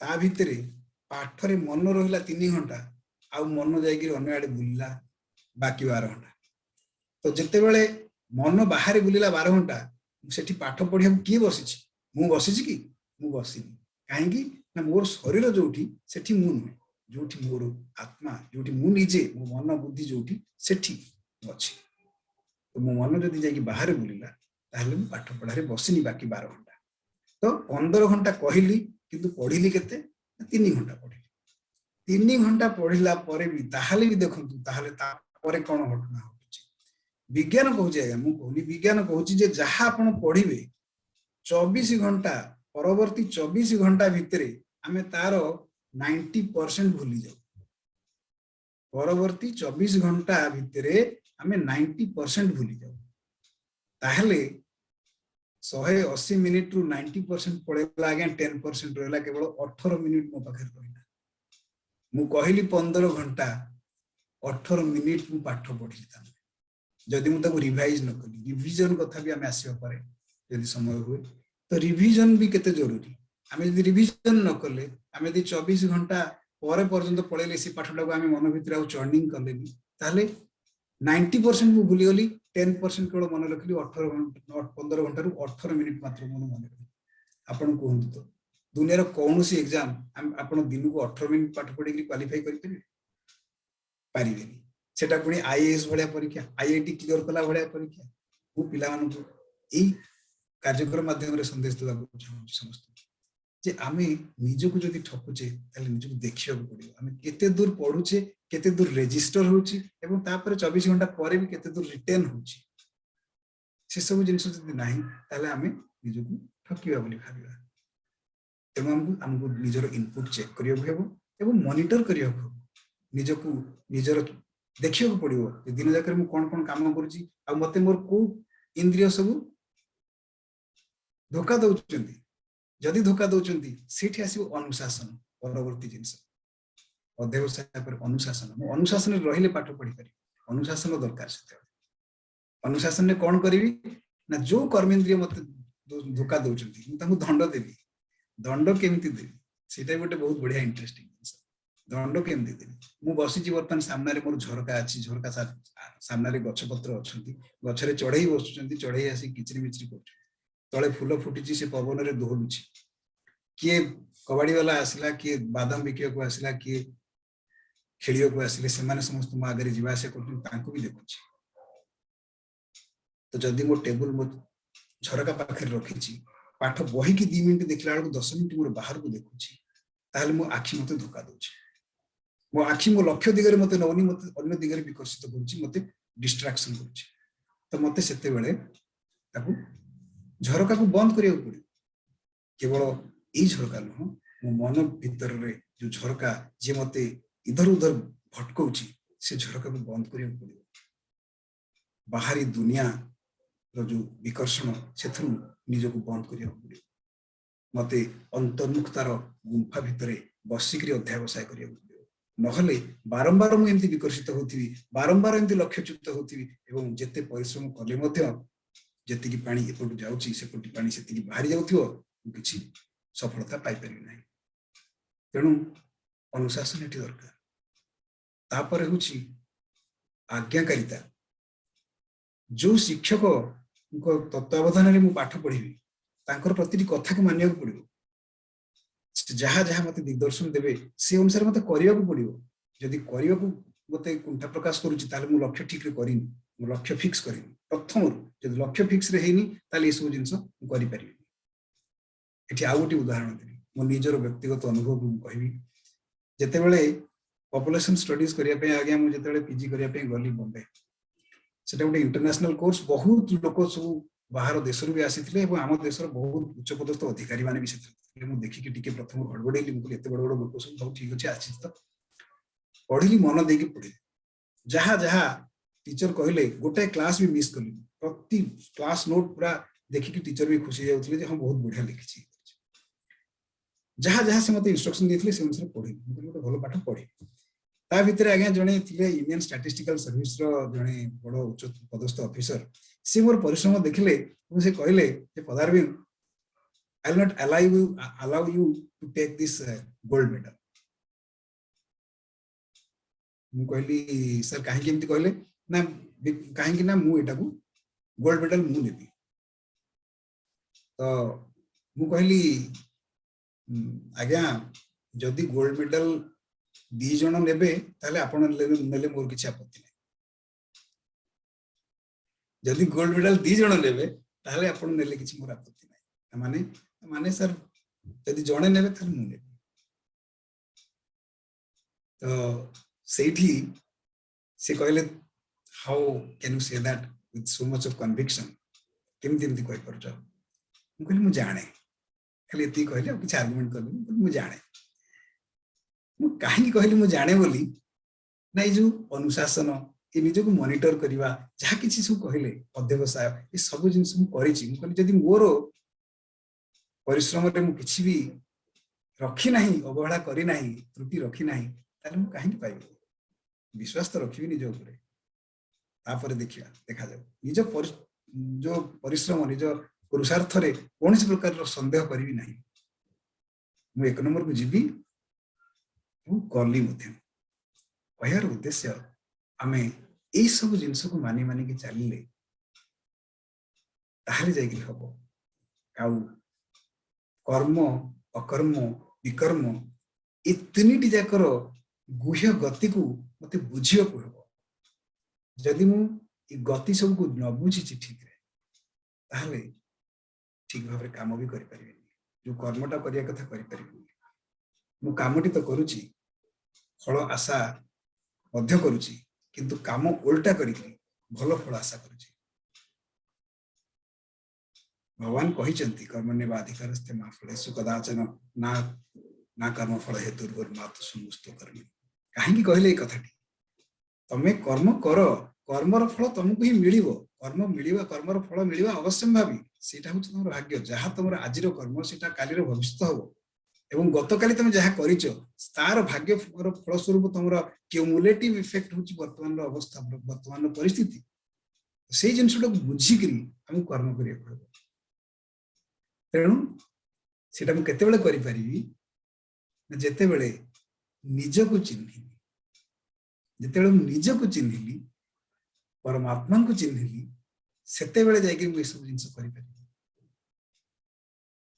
ता भितरे पाठ रे मन रहिला 3 घंटा आ मन जाई कि अन्य आडे बुलिला बाकी 12 घंटा तो जेते बेले मन बाहर बुलिला 12 घंटा सेठी पाठ पढिया की बसिछि मु बसिछि कि मु बसिनी काहे कि ना मोर शरीर जोठी सेठी मु न जोठी मोर आत्मा जोठी मु निजे मो मन बुद्धि जोठी सेठी अछि तो मो मन जदी जाई कि बाहर बुलिला ताहले मु पाठ पढारे बसिनी बाकी 12 घंटा तो 15 घंटा कहिली किंतु पढिली केते 3 घंटा पढिली 3 घंटा पढिला परे भी ताहले भी देखंतु ताहले ता परे कोन घटना होछि विज्ञान कहूछि आया मु कहली विज्ञान कहूछि जे जहा आपण पढिबे 24 घंटा परवर्ती 24 घंटा भितरे हमें तारो 90% भूली जाऊ परवर्ती 24 घंटा भितरे हमें 90% भूली जाऊ ताहले 180 मिनिट रु 90% पळेला आगे 10% रहला केवल 18 मिनिट मो पाखर रहला मु कहली 15 घंटा 18 मिनिट मु पाठ पढी था जदि मु ताको रिवाइज न कली रिवीजन कथा भी हमें आसीबा पारे यदि समय हुए तो रिवीजन भी केते जरूरी हमें यदि रिवीजन न करले हमें यदि 24 घंटा परे पर्यंत पळेले से पाठटा को हमें मन भितर आ चर्निंग करले भी ताले 90% मु भूली गली 10% केवल मन रखली 18 घंटा 15 घंटा रु 18 मिनिट मात्र मन मन रखली आपण कहंतु तो दुनिया रो कोनोसी एग्जाम आपण दिन को 18 मिनिट पाठ पढी के क्वालीफाई करि परिबेनी सेटा पुनी आईएएस भलिया परीक्षा आईआईटी क्लियर कला भलिया परीक्षा वो पिला मानन को एई कार्यक्रम माध्यम रे संदेश देबा को चाहू समस्त जे आमे निजको जदि ठकुचे ताले निजको देखिया पड़ियो आमे केते दूर पढुचे केते दूर रजिस्टर होची एवं तापर 24 घंटा परे भी केते दूर रिटेन होची से सब जिंस जदि नाही ताले आमे निजको ठकिबा बोली भाबिबा तेम हमको निजर इनपुट चेक करियो हेबो एवं मॉनिटर करियो हेबो निजको निजर देखियो पड़ियो दिन जाकर मु कोन कोन काम करूची आ मते मोर को इंद्रिय सब धोखा दउचंती जदि धोखा दउचंती सेठी आसी अनुशासन परवर्ती जिंस अध्यवसाय पर अनुशासन मु अनुशासन रहिले पाठ पढी करी अनुशासन दरकार से अनुशासन ने कोन करिवि ना जो कर्मेंद्रिय मते धोखा दउचंती मु तांको दंड देबी दंड केमती देबी सेटा गोटे बहुत बढ़िया इंटरेस्टिंग दंड केमती देवी मु बसी बर्तमान सामने मोर झरका अच्छी झरका सामने गछपत्र अच्छा गछरे चढ़ई बसुंच चढ़ई आसी किचरी मिचरी कर तले फूल फुटी से पवन में दोहलुची किए कबाड़ी वाला आसला किए बादाम बिकिया को आसला किए खेलिया को आसिले से समस्त मो आगे जावास कर भी देखुची तो जदि मो टेबुल मो झरका पाखे रखी पाठ बही की 2 मिनिट देखला बेलू 10 मिनिट मोर बाहर को देखुची ताहले मो आखि मते धोखा दोची मो आखि मो लक्ष्य दिगरे मते नौनी मते अन्य दिगरे विकसित करूची मते डिस्ट्रैक्शन करूची तो मते सेते बेले ताकू झरका को बंद करिया पड़े केवल ई झरका नुह मो मन भीतर रे जो झरका जे मते इधर उधर भटकाउची से झरका को बंद करिया पड़े बाहरी दुनिया रो जो विकर्षण से निजको बंद करिया पड़े मते अंतर्मुक्तार गुंफा भितर बसिक अध्यावसाय करिया पड़े नहले बारंबार मु एमती विकर्षित होथिबी बारंबार एमती लक्ष्यच्युत होथिबी एवं जेते परिश्रम कले मध्य जेतिकी पानी एपटू जाउची सेपटू पानी सेतिकी बाहरी जाउथिबो किछि सफलता पाई परिबे नाही तेणु अनुशासन एठी दरकार तापर होछि आज्ञाकारिता जो शिक्षक तत्वावधान में पाठ पढ़ी तांकर प्रतिटी कथा को मानिया पड़ो जहाँ जहाँ मत दिग्दर्शन देवे से अनुसार मत करने को पड़ो जदि करने को मत कुंठा प्रकाश करुच्ची मु लक्ष्य ठीक करी मु लक्ष्य फिक्स करी प्रथम जब लक्ष्य फिक्स रे हेनी ताले सब जिनस करि परिबे एठी आ गोटे उदाहरण देबी मो निजर व्यक्तिगत अनुभव कहबी जेते बेले पॉपुलेशन स्टडीज करिया पे आगे मु जेते बेले पीजी करिया पे गली बॉम्बे सेटा गोटे इंटरनेशनल कोर्स बहुत लोक सब बाहर देश भी आसी आम देशर बहुत उच्च पदस्थ अधिकारी माने भी से देखिकी टिके प्रथम हड़बड़ेली मुझे एत बड़ बड़ लोक सब ठीक अच्छे आसी तो पढ़िली मन देकी पढ़ी जहाँ जहाँ टीचर कहले गोटे क्लास भी मिस कली प्रति क्लास नोट पूरा देखिकी टीचर भी खुशी जाते हाँ बहुत बढ़िया लिखी जहाँ जहाँ से मत इंस्ट्रक्शन देते से अनुसार पढ़ी गोटे भल पाठ पढ़ी ता भितर आज्ञा जड़े थे इंडियन स्टैटिस्टिकल सर्विस जड़े बड़ उच्च पदस्थ ऑफिसर सी मोर परिश्रम देखले से कहले पदारविंद I will not allow you to take this gold medal मु कहली सर कहीं केमती कहले ना कहीं ना मु एटा को गोल्ड मेडल मु नेबी तो मु कहली आज्ञा जदि गोल्ड मेडल 2 जन नेबे ताले आपण नेले मोर किछि आपत्ति नै जदि गोल्ड मेडल 2 जन नेबे ताले आपण नेले किछि मोर आपत्ति नै माने माने सर जदि जणे नेबे ताले मु नेबे तो सेठी से कहले how can you say that with so much of conviction केमती एमती कहि परछ मु कहली मु जाने खाली एती कहले किछि आर्गुमेंट करबी मु जाने मु कहीं कहली मु जाने बोली ना जो अनुशासन ये निज को मॉनिटर करवा जहाँ किसी सब कहले अध्यवसाय ये सब जिन मु कहली जदि मोर परिश्रम मु किछि भी रखी नहीं अवहेला करी नहीं त्रुटि रखी नहीं ताले मु कहीं पाइबे विश्वास तो रखी निज ऊपर तापर देखिया देखा जाऊ निज जो परिश्रम निज पुरुषार्थ रे कौन प्रकार संदेह करी नहीं मु 1 नंबर को जीवी गली कहर उद्देश्य आमे यही सब जिनस को मानी मानी के चलिले ताहले जाइकि हबो आउ कर्म अकर्म विकर्म ए तीनिटी जाकर गुह्य गति को मते बुझियो पड़ो जदि मु ई गति सब को न बुझी ठीक रे ताहले ठीक भाव काम भी करि परिबेनी जो कर्मटा करिया कथा करि परिबेनी मु कामटी तो करूची फल आशा मध्य करूची किंतु काम उल्टा करिकरी भल फल आशा करूची भगवान कहिचंती कर्मण्येवाधिकारस्ते मा फलेषु कदाचन ना ना कर्म फल हेतुर्वर मातु सुमुस्तो कर्म काहेकि कहले ए कथाटी तमे कर्म कर कर्मर फल तुमको ही मिलिबो कर्म मिलिबा कर्मर फल मिलिबा अवश्य भावी सेटा होछ तमर भाग्य जहाँ तमर आजिर कर्म सेटा कालीर भविष्य हबो एवं गतकाली तुम जहाँ करिचो तार भाग्य फल स्वरूप तुम क्यूमुलेटिव इफेक्ट होची वर्तमान अवस्था वर्तमान परिस्थिति से जिनसटा बुझिकरी हम कर्म करिया पड़ो तेणु सेटा मु केते बेले करि परिबी जेते बेले निजको चिन्हिली जेते निजको चिन्हिली परमात्मा को चिन्हिली सेते बेले जाइके मु सब जिंस करि पारि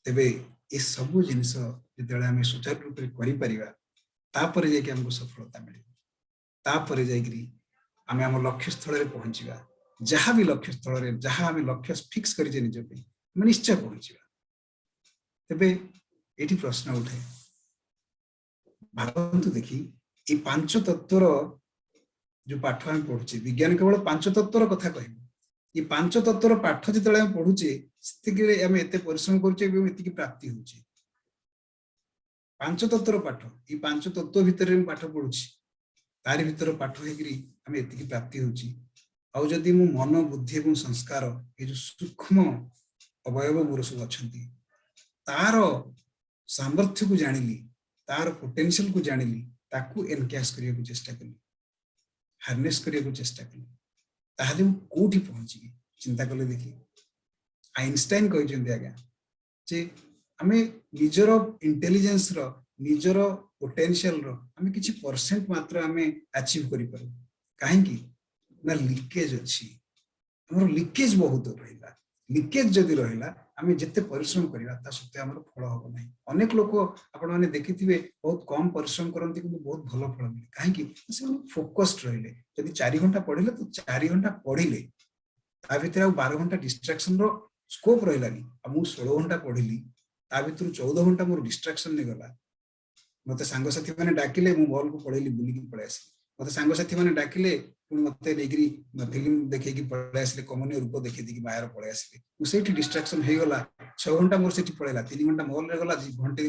तेबे ए सब जिंस जेते आमे सुचारू रूप रे करि परिबा तापर जाइके हमको सफलता मिले तापर जाइकरी आमे हम लक्ष्य स्थल रे पहुंचीबा जहाँ भी लक्ष्य स्थल रे जहाँ आमे लक्ष्य फिक्स करि जे निज पे हम निश्चय पहुंचीबा तेबे एठी प्रश्न उठे भावंतु देखी ए पांच तत्वर जो पाठ हम पढ़ुचे विज्ञान केवल पांच तत्वर कथा कहबो ये पांच तत्वर पाठ जिते हम पढ़ुचे से आम एत परिश्रम करुचे प्राप्ति होची पांच तत्वर पाठ ये पांच तत्व भितर पाठ पढ़ुची तारि भितर पाठ होकरी आम एति प्राप्ति होची आउ जदि मो मन बुद्धि और संस्कार ये जो सूक्ष्म अवयव मोर सब अच्छा तार सामर्थ्य को जानिली तार पोटेंशियल को जानिली ताकू एनकैश करने को चेष्टा कली हार्नेस करने को चेष्टा कली ताहले मु कोठी पहुंची चिंता कले देखी आइंस्टाइन कहते आज्ञा जे आमे निजर इंटेलिजेंस रो निजर पोटेंशियल रो आमे किछि परसेंट मात्र आमे अचीव करि पारू काहे कि ना लीकेज अछि हमर लीकेज बहुत रहिला लीकेज जदि रहिला आमे जते परिश्रम करिवा ता सत्य हमर फल होबो नाही अनेक लोक आपण माने देखिथिबे बहुत कम परिश्रम करंती किंतु बहुत भलो फल मिले काहे कि से फोकस्ड रहिले जदि 4 घंटा पढिले तो 4 घंटा पढिले ता भितर 12 घंटा डिस्ट्रैक्शन रो स्कोप रहिलानी आ मु 16 घंटा पढिली ता भितर 14 घंटा मोर डिस्ट्रैक्शन ने गला मते सांग साथी माने डाकिले मु बॉल को पढिली बुली की पळे आसी मते सांग साथी माने डाकिले पुन मते नेगरी फिल्म देखे की पळे आसीले कमनीय रूप देखे दी की बाहर पळे आसीले मु सेठी डिस्ट्रैक्शन हे गला 6 घंटा मोर सेठी पळेला 3 घंटा मॉल रे गला घंटे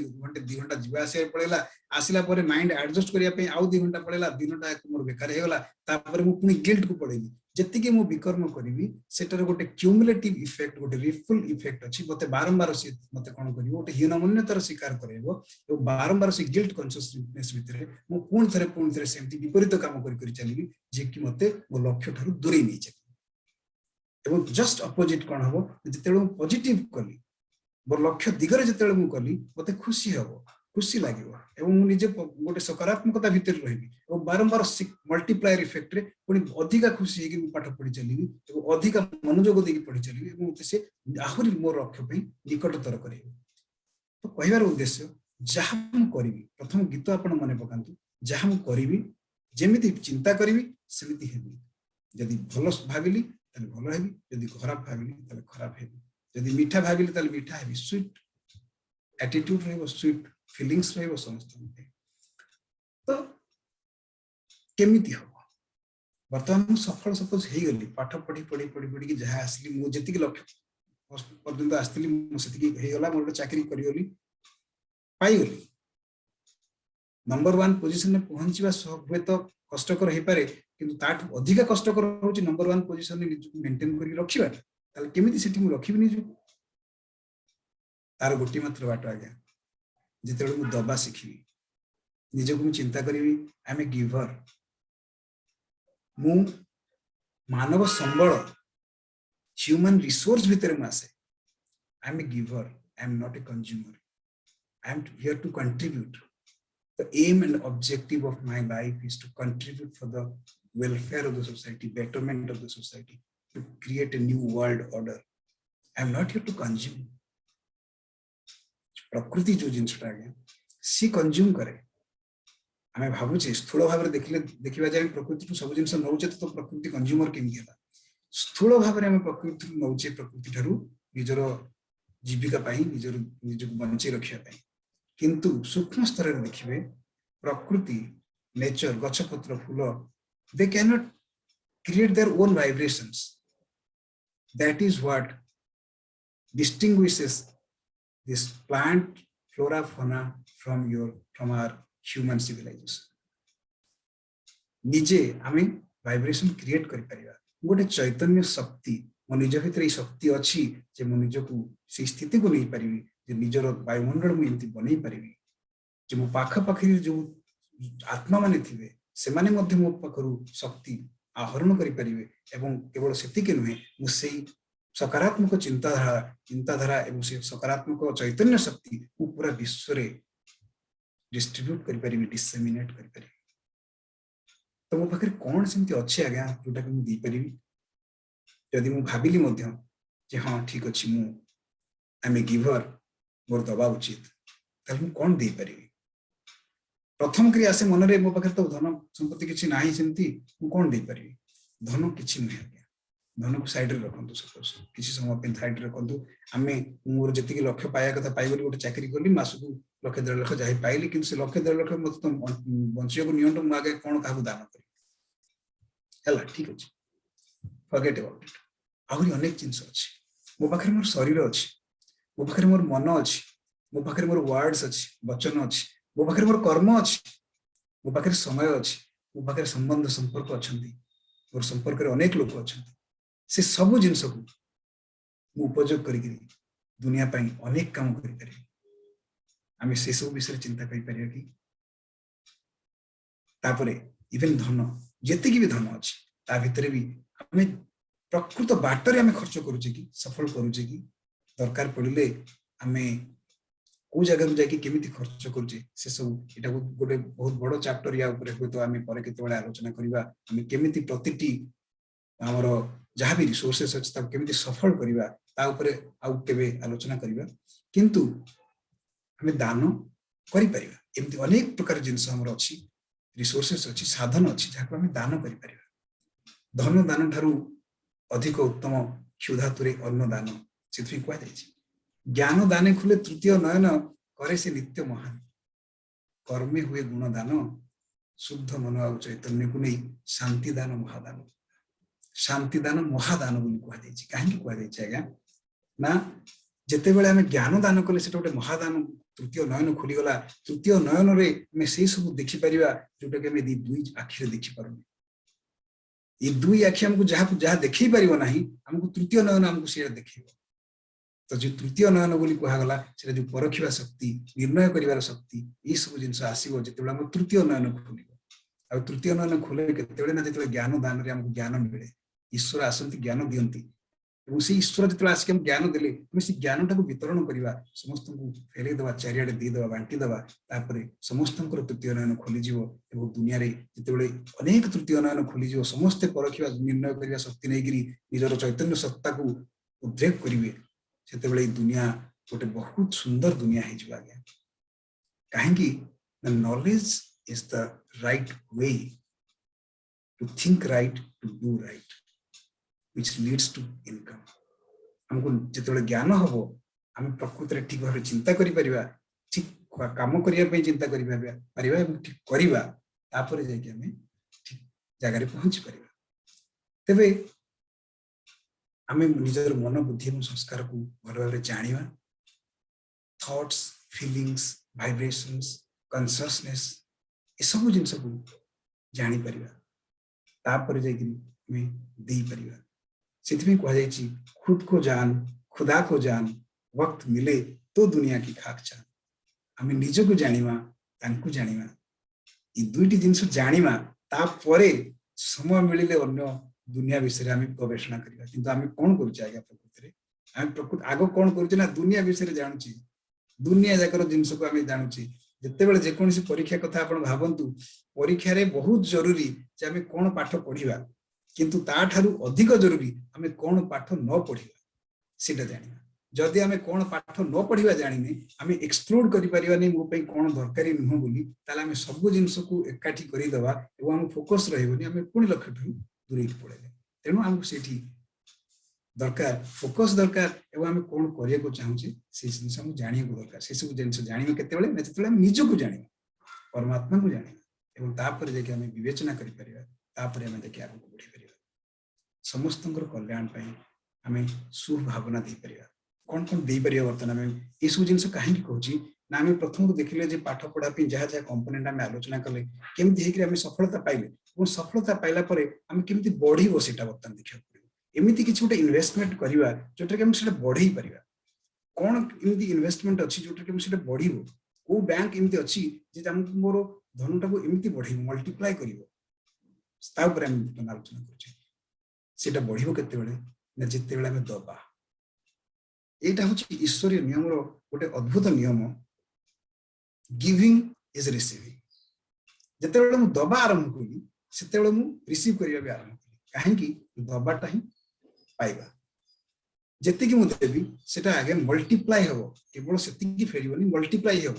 2 घंटा जीवा आसे पळेला आसिला परे माइंड एडजस्ट करिया पे आउ 2 घंटा पळेला दिनटा मोर बेकार हे गला तापर मु पुनी गिल्ट को पळेली जति के मु विकर्म करिवि सेटर गोटे क्यूमुलेटिव इफेक्ट गोटे रिपल इफेक्ट अछि मते बारंबार से मते कोन करिवो गोटे हीनमन्यतार शिकार करैबो ए बारंबार से गिल्ट कॉन्शियसनेस भितरे मु पूर्ण थरे सेमति विपरीत काम करि चलिबि जे कि मते मो लक्ष्य थारु दूरी नै छै एवं जस्ट अपोजिट कोन हबो जेतेले पॉजिटिव कली मोर लक्ष्य दिगरे जेतेले मु कली मते खुशी हबो खुशी लागिवो एवं मु निजे गोटे सकारात्मकता भितर रहिबि एवं बारंबार मल्टीप्लायर इफेक्ट रे पुनी अधिका खुशी हेकि पाठ पढि चलिबि एवं अधिका मनोयोग देकी पढि चलिबि एवं मते से आहुरी मोर लक्ष्य पे निकटतर करेबो तो कहबार उद्देश्य जहाँ मु करिवि प्रथम गीत आपण मने पकांतु जहाँ मु करिवि जेमिति चिंता करिवि सेमिति हेबि यदि भलो भाबिली तले भलो हेबि यदि खराब भाबिली तले खराब हेबि यदि मीठा भाबिली तले मीठा हेबि स्वीट एटीट्यूड रहबो स्वीट फीलिंग्स रहबो समस्त तो केमिति हो वर्तमान सफल सपोज हे गली पाठ पढी पढी पढी पढी कि जहा असली मु जति के लक्ष्य पर्यंत आस्तिली मु सेति कि हे गला मोर चाकरी करियोली पाई गली नंबर 1 पोजीशन में पहुंचीबा सब तो कष्टकर हे पारे किंतु ताठ अधिक कष्टकर होची नंबर 1 पोजीशन में निजु मेंटेन करी रखिबा ताल केमिति सेति मु रखिबि निजु तार गोटी मात्र बाट आज्ञा जितेबे मु दबा शिखिबी निजको मु चिंता करिवि आई एम ए गिवर मु मानव संबल ह्यूमन रिसोर्स भितर मासे I am a giver I am not a consumer I am here to contribute the aim and objective of my life is to contribute for the welfare of the society betterment of the society to create a new world order I am not here to consume प्रकृति जो जिनसटा गया सी consume करे आमे भाबुचे स्थूल भाव रे देखिबा जाय प्रकृति तो सब जिनस नउचे तो प्रकृति कंज्यूमर केमि होला स्थूल भाव रे आमे प्रकृति नउचे प्रकृति थारु निजरो जीविका पाई निजको बंची रखिया पाई किंतु सूक्ष्म स्तर रे देखिबे प्रकृति नेचर गछपत्र फूल they can not create their own vibrations that is what distinguishes this plant flora fauna from our human civilization निजे आमे वाइब्रेशन क्रिएट करि परिबा गोटे चैतन्य शक्ति मो निज भितर ई शक्ति अछि जे मो निजको से स्थिति को नै परिबी जे निजर वायुमंडल मु एंती बनै परिबी जे मो पाख पाखरी जो आत्मा माने थिबे से माने मध्य मो पाखरु शक्ति आहरण करि परिबे एवं केवल सेति के नहे मु सेई सकारात्मक चिंताधारा एवं से सकारात्मक चैतन्य शक्ति पूरा विश्व रे डिस्ट्रीब्यूट करि परिबी डिसेमिनेट करि परिबी तो मो पाखरे कोन सेमति अछि आज्ञा जोटा कि मु दी परिबी जदि मु भाबिली मध्य जे हां ठीक अछि मु आई एम ए गिवर मोर दबा उचित तब मु कोन दे परिबी प्रथम क्रिया आसे मनरे मो पाखरे तो धन संपत्ति किछि नाही सेमति मु कोन दे परिबी धन किछि नै आज्ञा धन को साइड रे रखंतु सपोज किछि समय पे साइड रे रखंतु आमे मोर जति कि लक्ष्य पाया कथा पाइबोली गोटे चाकरी करली मासकु लक्ष्य 1.5 लाख जाहि पाइली किंतु से लक्ष्य 1.5 लाख मत बंचियो को नियंत्रण मु आगे कोन काहु दान करी हला ठीक अछि फॉरगेट अबाउट इट आहुरी अनेक जिंस अछि मो पाखरे मोर शरीर अछि मो पाखरे मोर मन अछि मो पाखरे मोर वर्ड्स अछि वचन अछि मो पाखरे मोर कर्म अछि मो पाखरे समय अछि मो पाखरे संबंध संपर्क अछंती मोर संपर्क रे अनेक लोक अछंती से सब जिंस को मु उपयोग करी दुनिया पई अनेक काम करि परिबी आमे से सब विषय चिंता करि परिबा कि तापरे इवन धन जेते की भी धन अछि ता भितरे भी आमे प्रकृत बाटरे आमे खर्च करूचे कि सफल करूचे कि दरकार पड़िले आमे को जगह जाके केमिति खर्च करूचे से सब एटा गोटे बहुत बड़ चैप्टर या ऊपर होय तो आमे परे केते बडा आलोचना करिबा आमे केमिति प्रतिटी हमरो जहाँ भी रिसोर्सेस अछि तब केमिति सफल करिबा ता ऊपर आउ केबे आलोचना करिबा किंतु हमें दान करि परिबा एमिति अनेक प्रकार जिंस हमरो अछि रिसोर्सेस अछि साधन अछि जाको हमें दान करि परिबा धन दान थारु अधिक उत्तम क्षुधातुरे अन्न दान सिथि कुआ जायछि ज्ञान दाने खुले तृतीय नयन करे से नित्य महान कर्मे हुए गुण दान शुद्ध मन और चैतन्य को नहीं शांति दान महादान शांति दान महादान बोली कुआ जायछि काहे कुआ जायछि आज्ञा ना जेते बेले हमें ज्ञान दान कले सेटा गोटे महादान तृतीय नयन खुली गला तृतीय नयन रे हमें से सब देखि परिबा जोटा के हमें दुई आखि रे देखि पारुनी ये दुई आखि हमको जहाँ देखि परिबो नाही हमको तृतीय नयन हमको से देखिबो तो जो तृतीय नयन बोली कुहा गला सेटा जो परखिबा शक्ति निर्णय करिवार शक्ति ई सब जिंस आसीबो जेते बेले हम तृतीय नयन खुलिबो आ तृतीय नयन खुले केते बेले ना जेते ज्ञान दान रे हमको ज्ञान मिले ईश्वर आसंती ज्ञान दियंती এবং সেই ঈশ্বর যেতବେଳେ ଆସିକି ଆମେ ଜ୍ଞାନ ଦେଲେ ଆମେ ସେ ଜ୍ଞାନଟାକୁ ବିତରଣ କରିବା ସମସ୍ତଙ୍କୁ ଫେରେଇ ଦେବା ଚାରିଆଡେ ଦେଇଦେବା ବାଣ୍ଟି ଦେବା ତାପରେ ସମସ୍ତଙ୍କର ତୃତୀୟ ନୟନ ଖୋଲିଯିବ ଏବଂ ଦୁନିଆରେ ଯେତେବେଳେ ଅନେକ ତୃତୀୟ ନୟନ ଖୋଲିଯିବ ସମସ୍ତେ ପରଖିବା ନିର୍ଣ୍ଣୟ କରିବା ଶକ୍ତି ନେଇକିରି ନିଜର ଚୈତନ୍ୟ ସତ୍ତାକୁ ଉଦ୍ରେକ କରିବେ ସେତେବେଳେ ଏଇ ଦୁନିଆ ଗୋଟେ ବହୁତ ସୁନ୍ଦର ଦୁନିଆ ହେଇଯିବ ଆଜ୍ଞା କାହିଁକି ନା knowledge is the right way to think right to do right which leads to income हमको जेतेबेले ज्ञान हबो हम प्रकृति रे ठीक भाबे चिंता करि परिबा ठीक काम करिया पे चिंता करि परिबा एवं ठीक करिबा तापर जाय कि हमें ठीक जगह रे पहुंच परिबा तबे हमें निजर मन बुद्धि और संस्कार को भल भाबे जानिबा थॉट्स फीलिंग्स वाइब्रेशंस कॉन्शियसनेस ए सब जिंस को जानि परिबा तापर जाय कि हमें देई परिबा सिद्धि कहा जायछि खुद को जान खुदा को जान वक्त मिले तो दुनिया की खाक जान हमें निज को जानिमा तांकु जानिमा ई दुईटी जिंस जानिमा ता परे समय मिलिले अन्य दुनिया विषय में गवेषणा करिबा किंतु हमें कोन करूछ आगे प्रकृति रे हम प्रकृति आगो कोन करूछ ना दुनिया विषय रे जानछि दुनिया जाकर जिंस को हमें जानछि जते बेले जे कोनसी परीक्षा कथा आपण भाबंतु परीक्षा रे बहुत जरूरी जे हमें कोन पाठ पढिबा किंतु ता ठारू अधिक जरूरी हमें कोन पाठ न पढिबा सेटा जानिबा जदि हमें कोन पाठ न पढिबा जानिने हमें एक्सक्लूड करि परिबा नै मो पई कोन दरकारी नह बोली ताला हमें सब जिंस को एकाठी करि दबा एवं हम फोकस रहइबनी हमें पुणी लक्ष्य ठू दूरी पड़ेले तेनु हम सेठी दरकार फोकस दरकार एवं हमें कोन करिया को चाहूचे से जिंस हम जानिया को दरकार से सब जिंस जानिबा केते बेले न जेते हम निज को जानिबा परमात्मा को जानिबा एवं तापर जे कि हमें विवेचना करि परिबा तापर हमें देखि आगु बढ़ि परिबा समस्तंकर कल्याण पई हमें शुभ भावना दे परिबा कोन कोन दे परिबा वर्तमान हमें ए सब जिंस काहे कि कहूची ना हमें प्रथम को देखिले जे पाठ पढ़ा पे जहा जहा कंपोनेंट हमें आलोचना करले केमति हेकि हमें सफलता पाइले और सफलता पाइला परे हमें केमति बढ़ीबो सेटा वर्तमान देखिया पड़िबो एमिति किछ गोटे इन्वेस्टमेंट करिबा जोटा कि हम सेटा बढ़ई परिबा कोन एमिति इन्वेस्टमेंट अछि जोटा कि हम सेटा बढ़ीबो को बैंक एमिति अछि जे हम मोर धनटा को एमिति बढ़ीबो मल्टीप्लाई करिवो ता ऊपर हम आलोचना करछे सेटा बढ़ीबो केते बेले ना जेते बेले हम दबा एटा होछि ईश्वरीय नियम रो गोटे अद्भुत नियम गिविंग is receiving. ଯେତେବେଳେ ମୁଁ ଦବା ଆରମ୍ଭ କଲି ସେତେବେଳେ ମୁଁ ରିସିଭ କରିବା ବି ଆରମ୍ଭ କଲି କାହିଁକି ଦବାଟା ହିଁ ପାଇବା ଯେତିକି ମୁଁ ଦେବି ସେଟା ଆगे ମଲ୍ଟିପ୍ଲାଏ ହେବ କେବଳ ସେତିକି ଫେରିବନି ମଲ୍ଟିପ୍ଲାଏ ହେବ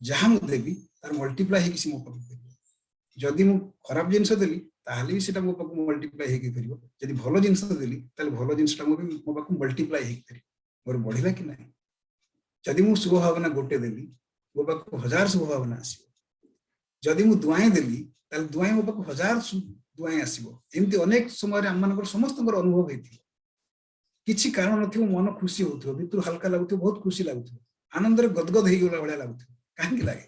ଯାହା ମୁଁ ଦେବି ତାର ମଲ୍ଟିପ୍ଲାଏ ହେଇକି ସେ ମୋ ପାଖକୁ ଫେରିବ ଯଦି ମୁଁ ଖରାପ ଜିନିଷ ଦେଲି ତାହେଲେ ବି ସେଟା ମୋ ପାଖକୁ ମଲ୍ଟିପ୍ଲାଏ ହେଇକି ଫେରିବ ଯଦି ଭଲ ଜିନିଷ ଦେଲି ତାହେଲେ ଭଲ ଜିନିଷଟା ମୋ ପାଖକୁ ମଲ୍ଟିପ୍ଲାଏ ହେଇକି ଫେରିବ ମୋର ବଢିଲା କି ନାହିଁ ଯଦି ମୁଁ ଶୁଭ ଭାବନା ଗୋଟେ ଦେଲି ମୋ ପାଖକୁ 1000 ଶୁଭ ଭାବନା ଆସିବ ଯଦି ମୁଁ ଦୁଆଇଁ ଦେଲି ତାହେଲେ ଦୁଆଇଁ ମୋ ପାଖକୁ 1000 ଦୁଆଇଁ ଆସିବ ଏମିତି ଅନେକ ସମୟରେ ଆମମାନଙ୍କର ସମସ୍ତଙ୍କର ଅନୁଭବ ହେଇଥିବ କିଛି କାରଣ ନଥିବ ମନ ଖୁସି ହଉଥିବ ଭିତରୁ ହାଲକା ଲାଗୁଥିବ ବହୁତ ଖୁସି ଲାଗୁଥିବ ଆନନ୍ଦରେ ଗଦଗଦ ହେଇଗଲା ଭଳିଆ ଲାଗୁଥିବ କାହିଁକି ଲାଗେ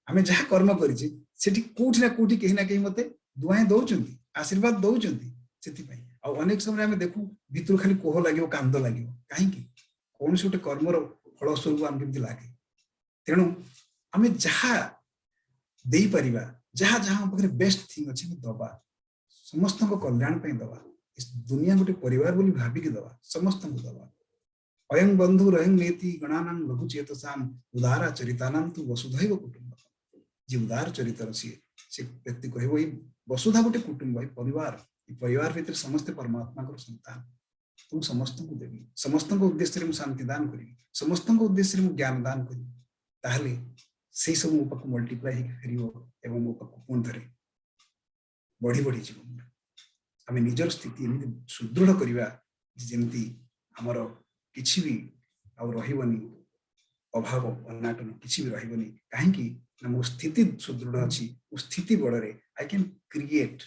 ଆମେ ଯାହା କର୍ମ କରିଛେ ସେଠି କୋଉଠି ନା କୋଉଠି କେହି ନା କେହି ମତେ ଦୁଆଇଁ ଦଉଛନ୍ତି ଆଶୀର୍ବାଦ ଦଉଛନ୍ତି ସେଥିପାଇଁ ଆଉ ଅନେକ ସମୟରେ ଆମେ ଦେଖୁ ଭିତରୁ ଖାଲି କୋହ ଲାଗିବ କାନ୍ଦ ଲାଗିବ କାହିଁକି କୌଣସି ଗୋଟେ କର୍ମର ଫଳ ସ୍ୱରୂପ ଆମକୁ ଏମିତି ଲାଗେ ତେଣୁ ଆମେ ଯାହା ଦେଇପାରିବା ଯାହା ଯାହା ଆମ ପାଖରେ ବେଷ୍ଟ ଥିଙ୍ଗ ଅଛି ଆମେ ଦବା ସମସ୍ତଙ୍କ କଲ୍ୟାଣ ପାଇଁ ଦବା ଦୁନିଆ ଗୋଟେ ପରିବାର ବୋଲି ଭାବିକି ଦବା ସମସ୍ତଙ୍କୁ ଦବା ଅୟଂ ବନ୍ଧୁ ରୟଂ ନେତି ଗଣାନାଂ ଲଘୁ ଚେତସାମ ଉଦାର ଚରିତାନାଂ ତୁ ବସୁଧୈବ କୁଟୁମ୍ବ ଯେ ଉଦାର ଚରିତର ସିଏ ସେ ବ୍ୟକ୍ତି କହିବ ଏଇ ବସୁଧା ଗୋଟେ କୁଟୁମ୍ବ ଏଇ ପରିବାର ଭିତରେ ସମସ୍ତେ ପରମାତ୍ମାଙ୍କର ସନ୍ତାନ ମୁଁ ସମସ୍ତଙ୍କୁ ଦେବି ସମସ୍ତଙ୍କ ଉଦ୍ଦେଶ୍ୟରେ ମୁଁ ଶାନ୍ତି ଦାନ କରିବି ସମସ୍ତଙ୍କ ଉଦ୍ଦେଶ୍ୟରେ ମୁଁ ଜ୍ଞାନ ଦାନ କରିବି ତାହେଲେ সেই ସବୁ ମୋ ପାଖକୁ ମଲ୍ଟିପ୍ଲାଏ ହେଇକି ଫେରିବ ଏବଂ ମୋ ପାଖକୁ ପୁଣି ଥରେ ବଢି ବଢି ଯିବ ଆମେ ନିଜର ସ୍ଥିତି ଏମିତି ସୁଦୃଢ କରିବା ଯେମିତି ଆମର କିଛି ବି ଆଉ ରହିବନି ଅଭାବ ଅନାଟନ କିଛି ବି ରହିବନି କାହିଁକି ନା ମୋ ସ୍ଥିତି ସୁଦୃଢ ଅଛି ମୋ ସ୍ଥିତି ବଳରେ I can create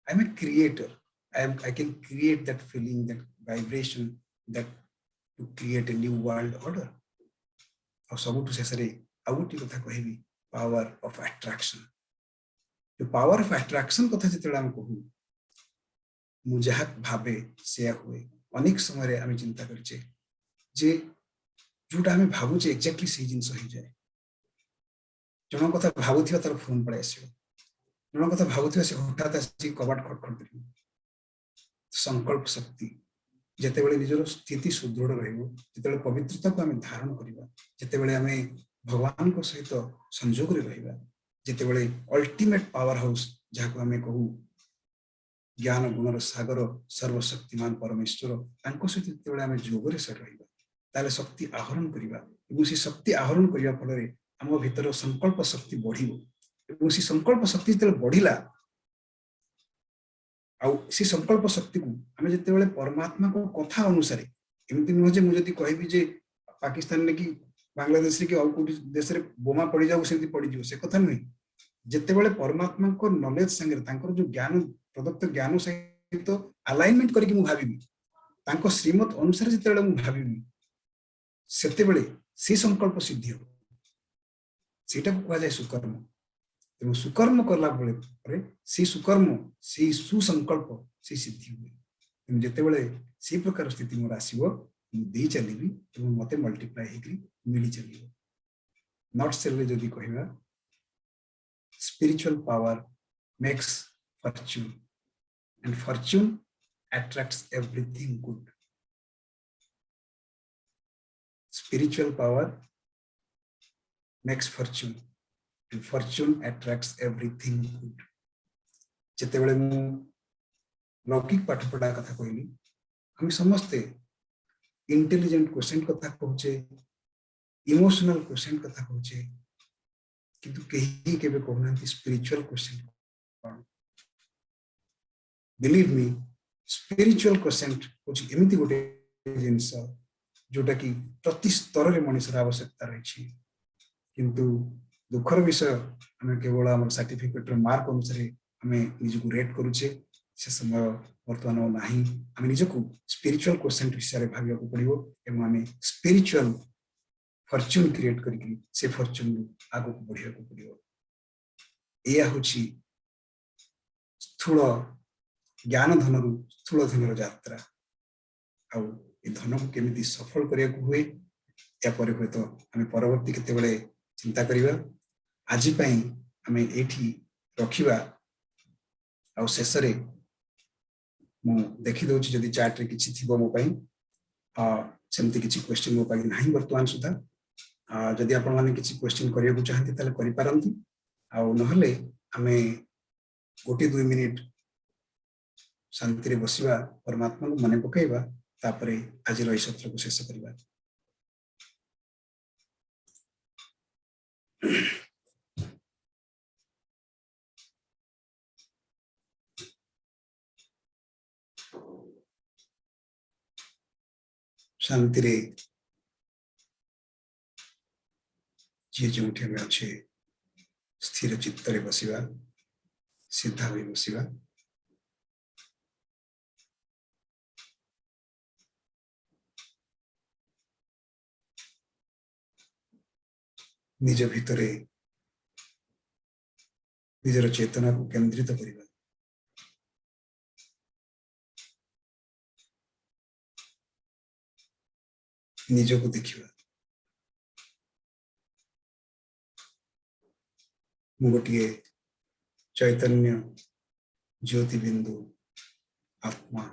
I'm a creator I can create that feeling that vibration that to create a new world order ଆଉ ସବୁଠୁ ଶେଷରେ ଆଉ ଗୋଟେ କଥା କହିବି power of attraction power of attraction କଥା ଯେତେବେଳେ ଆମେ କହୁ ମୁଁ ଯାହା ଭାବେ ସେୟା ହୁଏ ଅନେକ ସମୟରେ ଆମେ ଚିନ୍ତା କରିଛେ ଯେ ଯୋଉଟା ଆମେ ଭାବୁଛେ ଏକ୍ଜାକ୍ଟଲି ସେଇ ଜିନିଷ ହେଇଯାଏ ଜଣଙ୍କ କଥା ଭାବୁଥିବା ତାର ଫୋନ ପଳେଇ ଆସିବ ଜଣଙ୍କ କଥା ଭାବୁଥିବା ସେ ହଠାତ୍ ଆସିକି କବାଟ ଖଟଖଟ କରିବ ସଂକଳ୍ପ ଶକ୍ତି ଯେତେବେଳେ ନିଜର ସ୍ଥିତି ସୁଦୃଢ ରହିବ ଯେତେବେଳେ ପବିତ୍ରତାକୁ ଆମେ ଧାରଣ କରିବା ଯେତେବେଳେ ଆମେ ଭଗବାନଙ୍କ ସହିତ ସଂଯୋଗରେ ରହିବା ଯେତେବେଳେ ଅଲ୍ଟିମେଟ ପାୱାର ହାଉସ ଯାହାକୁ ଆମେ କହୁ ଜ୍ଞାନ ଗୁଣର ସାଗର ସର୍ବଶକ୍ତିମାନ ପରମେଶ୍ୱର ତାଙ୍କ ସହିତ ଯେତେବେଳେ ଆମେ ଯୋଗରେ ରହିବା ତାହେଲେ ଶକ୍ତି ଆହରଣ କରିବା ଏବଂ ସେ ଶକ୍ତି ଆହରଣ କରିବା ଫଳରେ ଆମ ଭିତର ସଂକଳ୍ପ ଶକ୍ତି ବଢିବ ଏବଂ ସେ ସଂକଳ୍ପ ଶକ୍ତି ଯେତେବେଳେ ବଢିଲା ଆଉ ସେ ସଂକଳ୍ପ ଶକ୍ତିକୁ ଆମେ ଯେତେବେଳେ ପରମାତ୍ମାଙ୍କ କଥା ଅନୁସାରେ ଏମିତି ନୁହେଁ ଯେ ମୁଁ ଯଦି କହିବି ଯେ ପାକିସ୍ତାନରେ କି ବାଂଲାଦେଶରେ କି ଆଉ କୋଉଠି ଦେଶରେ ବୋମା ପଡିଯାଉ ସେମିତି ପଡିଯିବ ସେ କଥା ନୁହେଁ ଯେତେବେଳେ ପରମାତ୍ମାଙ୍କ ନଲେଜ ସାଙ୍ଗରେ ତାଙ୍କର ଯୋଉ ଜ୍ଞାନ ପ୍ରଦତ୍ତ ଜ୍ଞାନ ସହିତ ଆଲାଇନମେଣ୍ଟ କରିକି ମୁଁ ଭାବିବି ତାଙ୍କ ଶ୍ରୀମତ ଅନୁସାରେ ଯେତେବେଳେ ମୁଁ ଭାବିବି ସେତେବେଳେ ସେ ସଂକଳ୍ପ ସିଦ୍ଧି ହେବ ସେଇଟାକୁ କୁହାଯାଏ ସୁକର୍ମ ଏବଂ ସୁକର୍ମ କଲା ପରେ ସେ ସୁକର୍ମ ସେଇ ସୁସଂକଳ୍ପ ସେ ସିଦ୍ଧି ହୁଏ ଯେତେବେଳେ ସେଇ ପ୍ରକାର ସ୍ଥିତି ମୋର ଆସିବ ମୁଁ ଦେଇ ଚାଲିବି ଏବଂ ମତେ ମଲ୍ଟିପ୍ଲାଏ ହେଇକି ମିଳି ଚାଲିବ ନଟ୍ ସେଲରେ ଯଦି କହିବା spiritual power makes fortune and fortune attracts everything good spiritual power makes fortune and fortune attracts everything good ଯେତେବେଳେ ମୁଁ ଲୌକିକ ପାଠ ପଢା କଥା କହିଲି ଆମେ ସମସ୍ତେ इंटेलिजेंट क्वेश्चन कथा कहूचे इमोशनल क्वेश्चन कथा कहूचे किंतु कहीं केबे कहनांती spiritual question believe me spiritual question होची एमिति गोटे जिंस जोटा कि प्रति स्तर रे मनुष्यर आवश्यकता रही किंतु दुखर विषय हमें केवल हम सर्टिफिकेट मार्क अनुसार हमें निजको रेट करूचे से समय वर्तमान नहीं आम निजक स्पिरिचुअल क्वेश्चन विषय भाविया पड़ो एवं आम स्पिरिचुअल फॉर्च्यून क्रिएट करके से फॉर्च्यून आगे बढ़िया पड़ो या हूँ स्थूल ज्ञान धन रु स्थूल धनर यात्रा आउ धन को केमी सफल करने हुए या हे तो आम परवर्ती केते चिंता करवा आज आम ये रखा आ शेष मु देखी दौची जदि चार्ट रे किछि थिबो मो पई सेमति किछि क्वेश्चन मो पई नाही वर्तमान सुधा जदि आपण माने किछि क्वेश्चन करिया को चाहନ୍ତି ताले करि पारंती आ नहले आमे गोटे 2 मिनिट शांति रे बसिबा परमात्मा को मने पकाइबा तापरे आज रही सत्र को शेष करबा। शांति रे जे जोठी में अच्छे स्थिर चित्त रे बसिबा सीधा होई बसिबा निज भितरे निजर चेतना को केंद्रित करिबा निज को देखिबा मु गोटिए चैतन्य ज्योति बिंदु आत्मा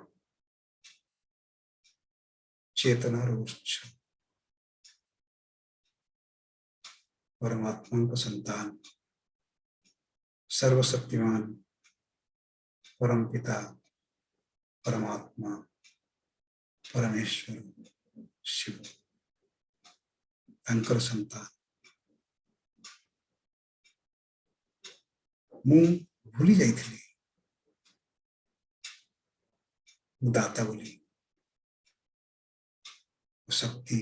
चेतना उत्स परमात्मा का संतान सर्वशक्तिमान परम पिता परमात्मा परमेश्वर शिव अंकर संतान मु भूली जाइथिली दाता बोली शक्ति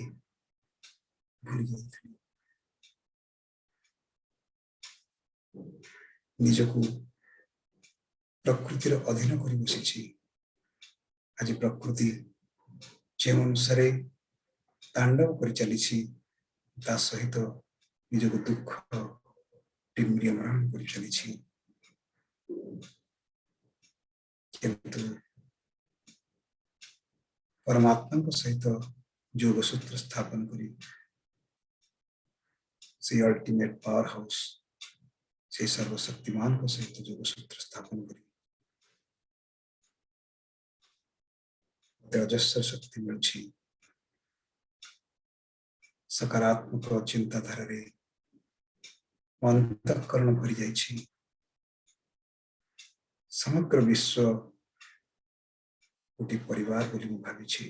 भूली जाइथिली निजको प्रकृतिर अधीन करी बसिछि आज प्रकृति जे अनुसारे तांडव कर चली ता सहित निजको दुख टिम्रियमरण कर चली किंतु परमात्मा सहित योग सूत्र स्थापन करी से अल्टीमेट पावर हाउस से सर्वशक्तिमान को सहित योग सूत्र स्थापन करी अजस्र शक्ति मिलछि सकारात्मक चिंताधारा रे अंतःकरण भरी जाइछि समग्र विश्व गोटे परिवार बोली मु भाविछि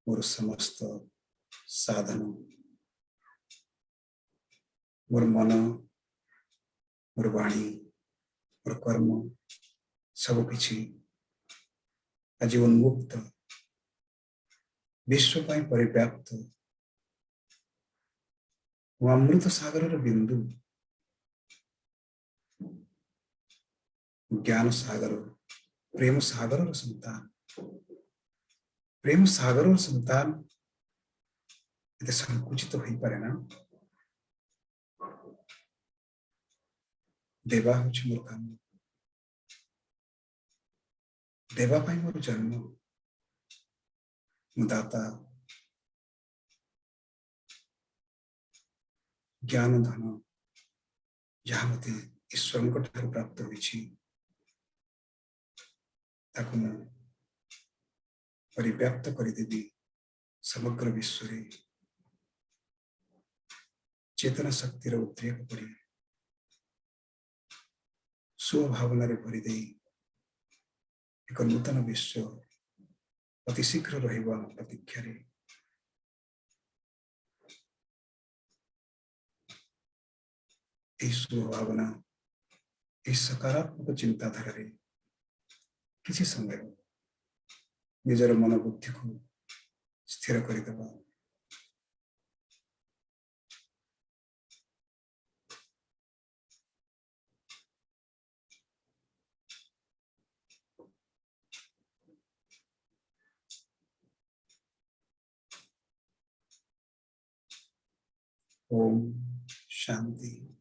मोर समस्त साधन मोर मन मोर वाणी मोर कर्म सब किछि आज उन्मुक्त विश्व पाई परिव्याप्त अमृत सागर बिंदु ज्ञान सागर प्रेम सागर संतान प्रेम सागर संतान ये संकुचित हो पारे ना देवा होछि मोर काम देवा पाई मोर जन्म मुदाता ज्ञान धन जहाँ मते ईश्वर ठार प्राप्त होइछि ताको मु परिव्याप्त करिदेवी समग्र विश्व रे चेतना शक्ति रो उद्रेक करी स्वभावना रे भरी दे एक नूतन विश्व अति शीघ्र रहिबा प्रतीक्षा रे स्वभावना इस सकारात्मक चिंताधारा रे किसी समय निजर मन बुद्धि को स्थिर कर देबा ओम शांति।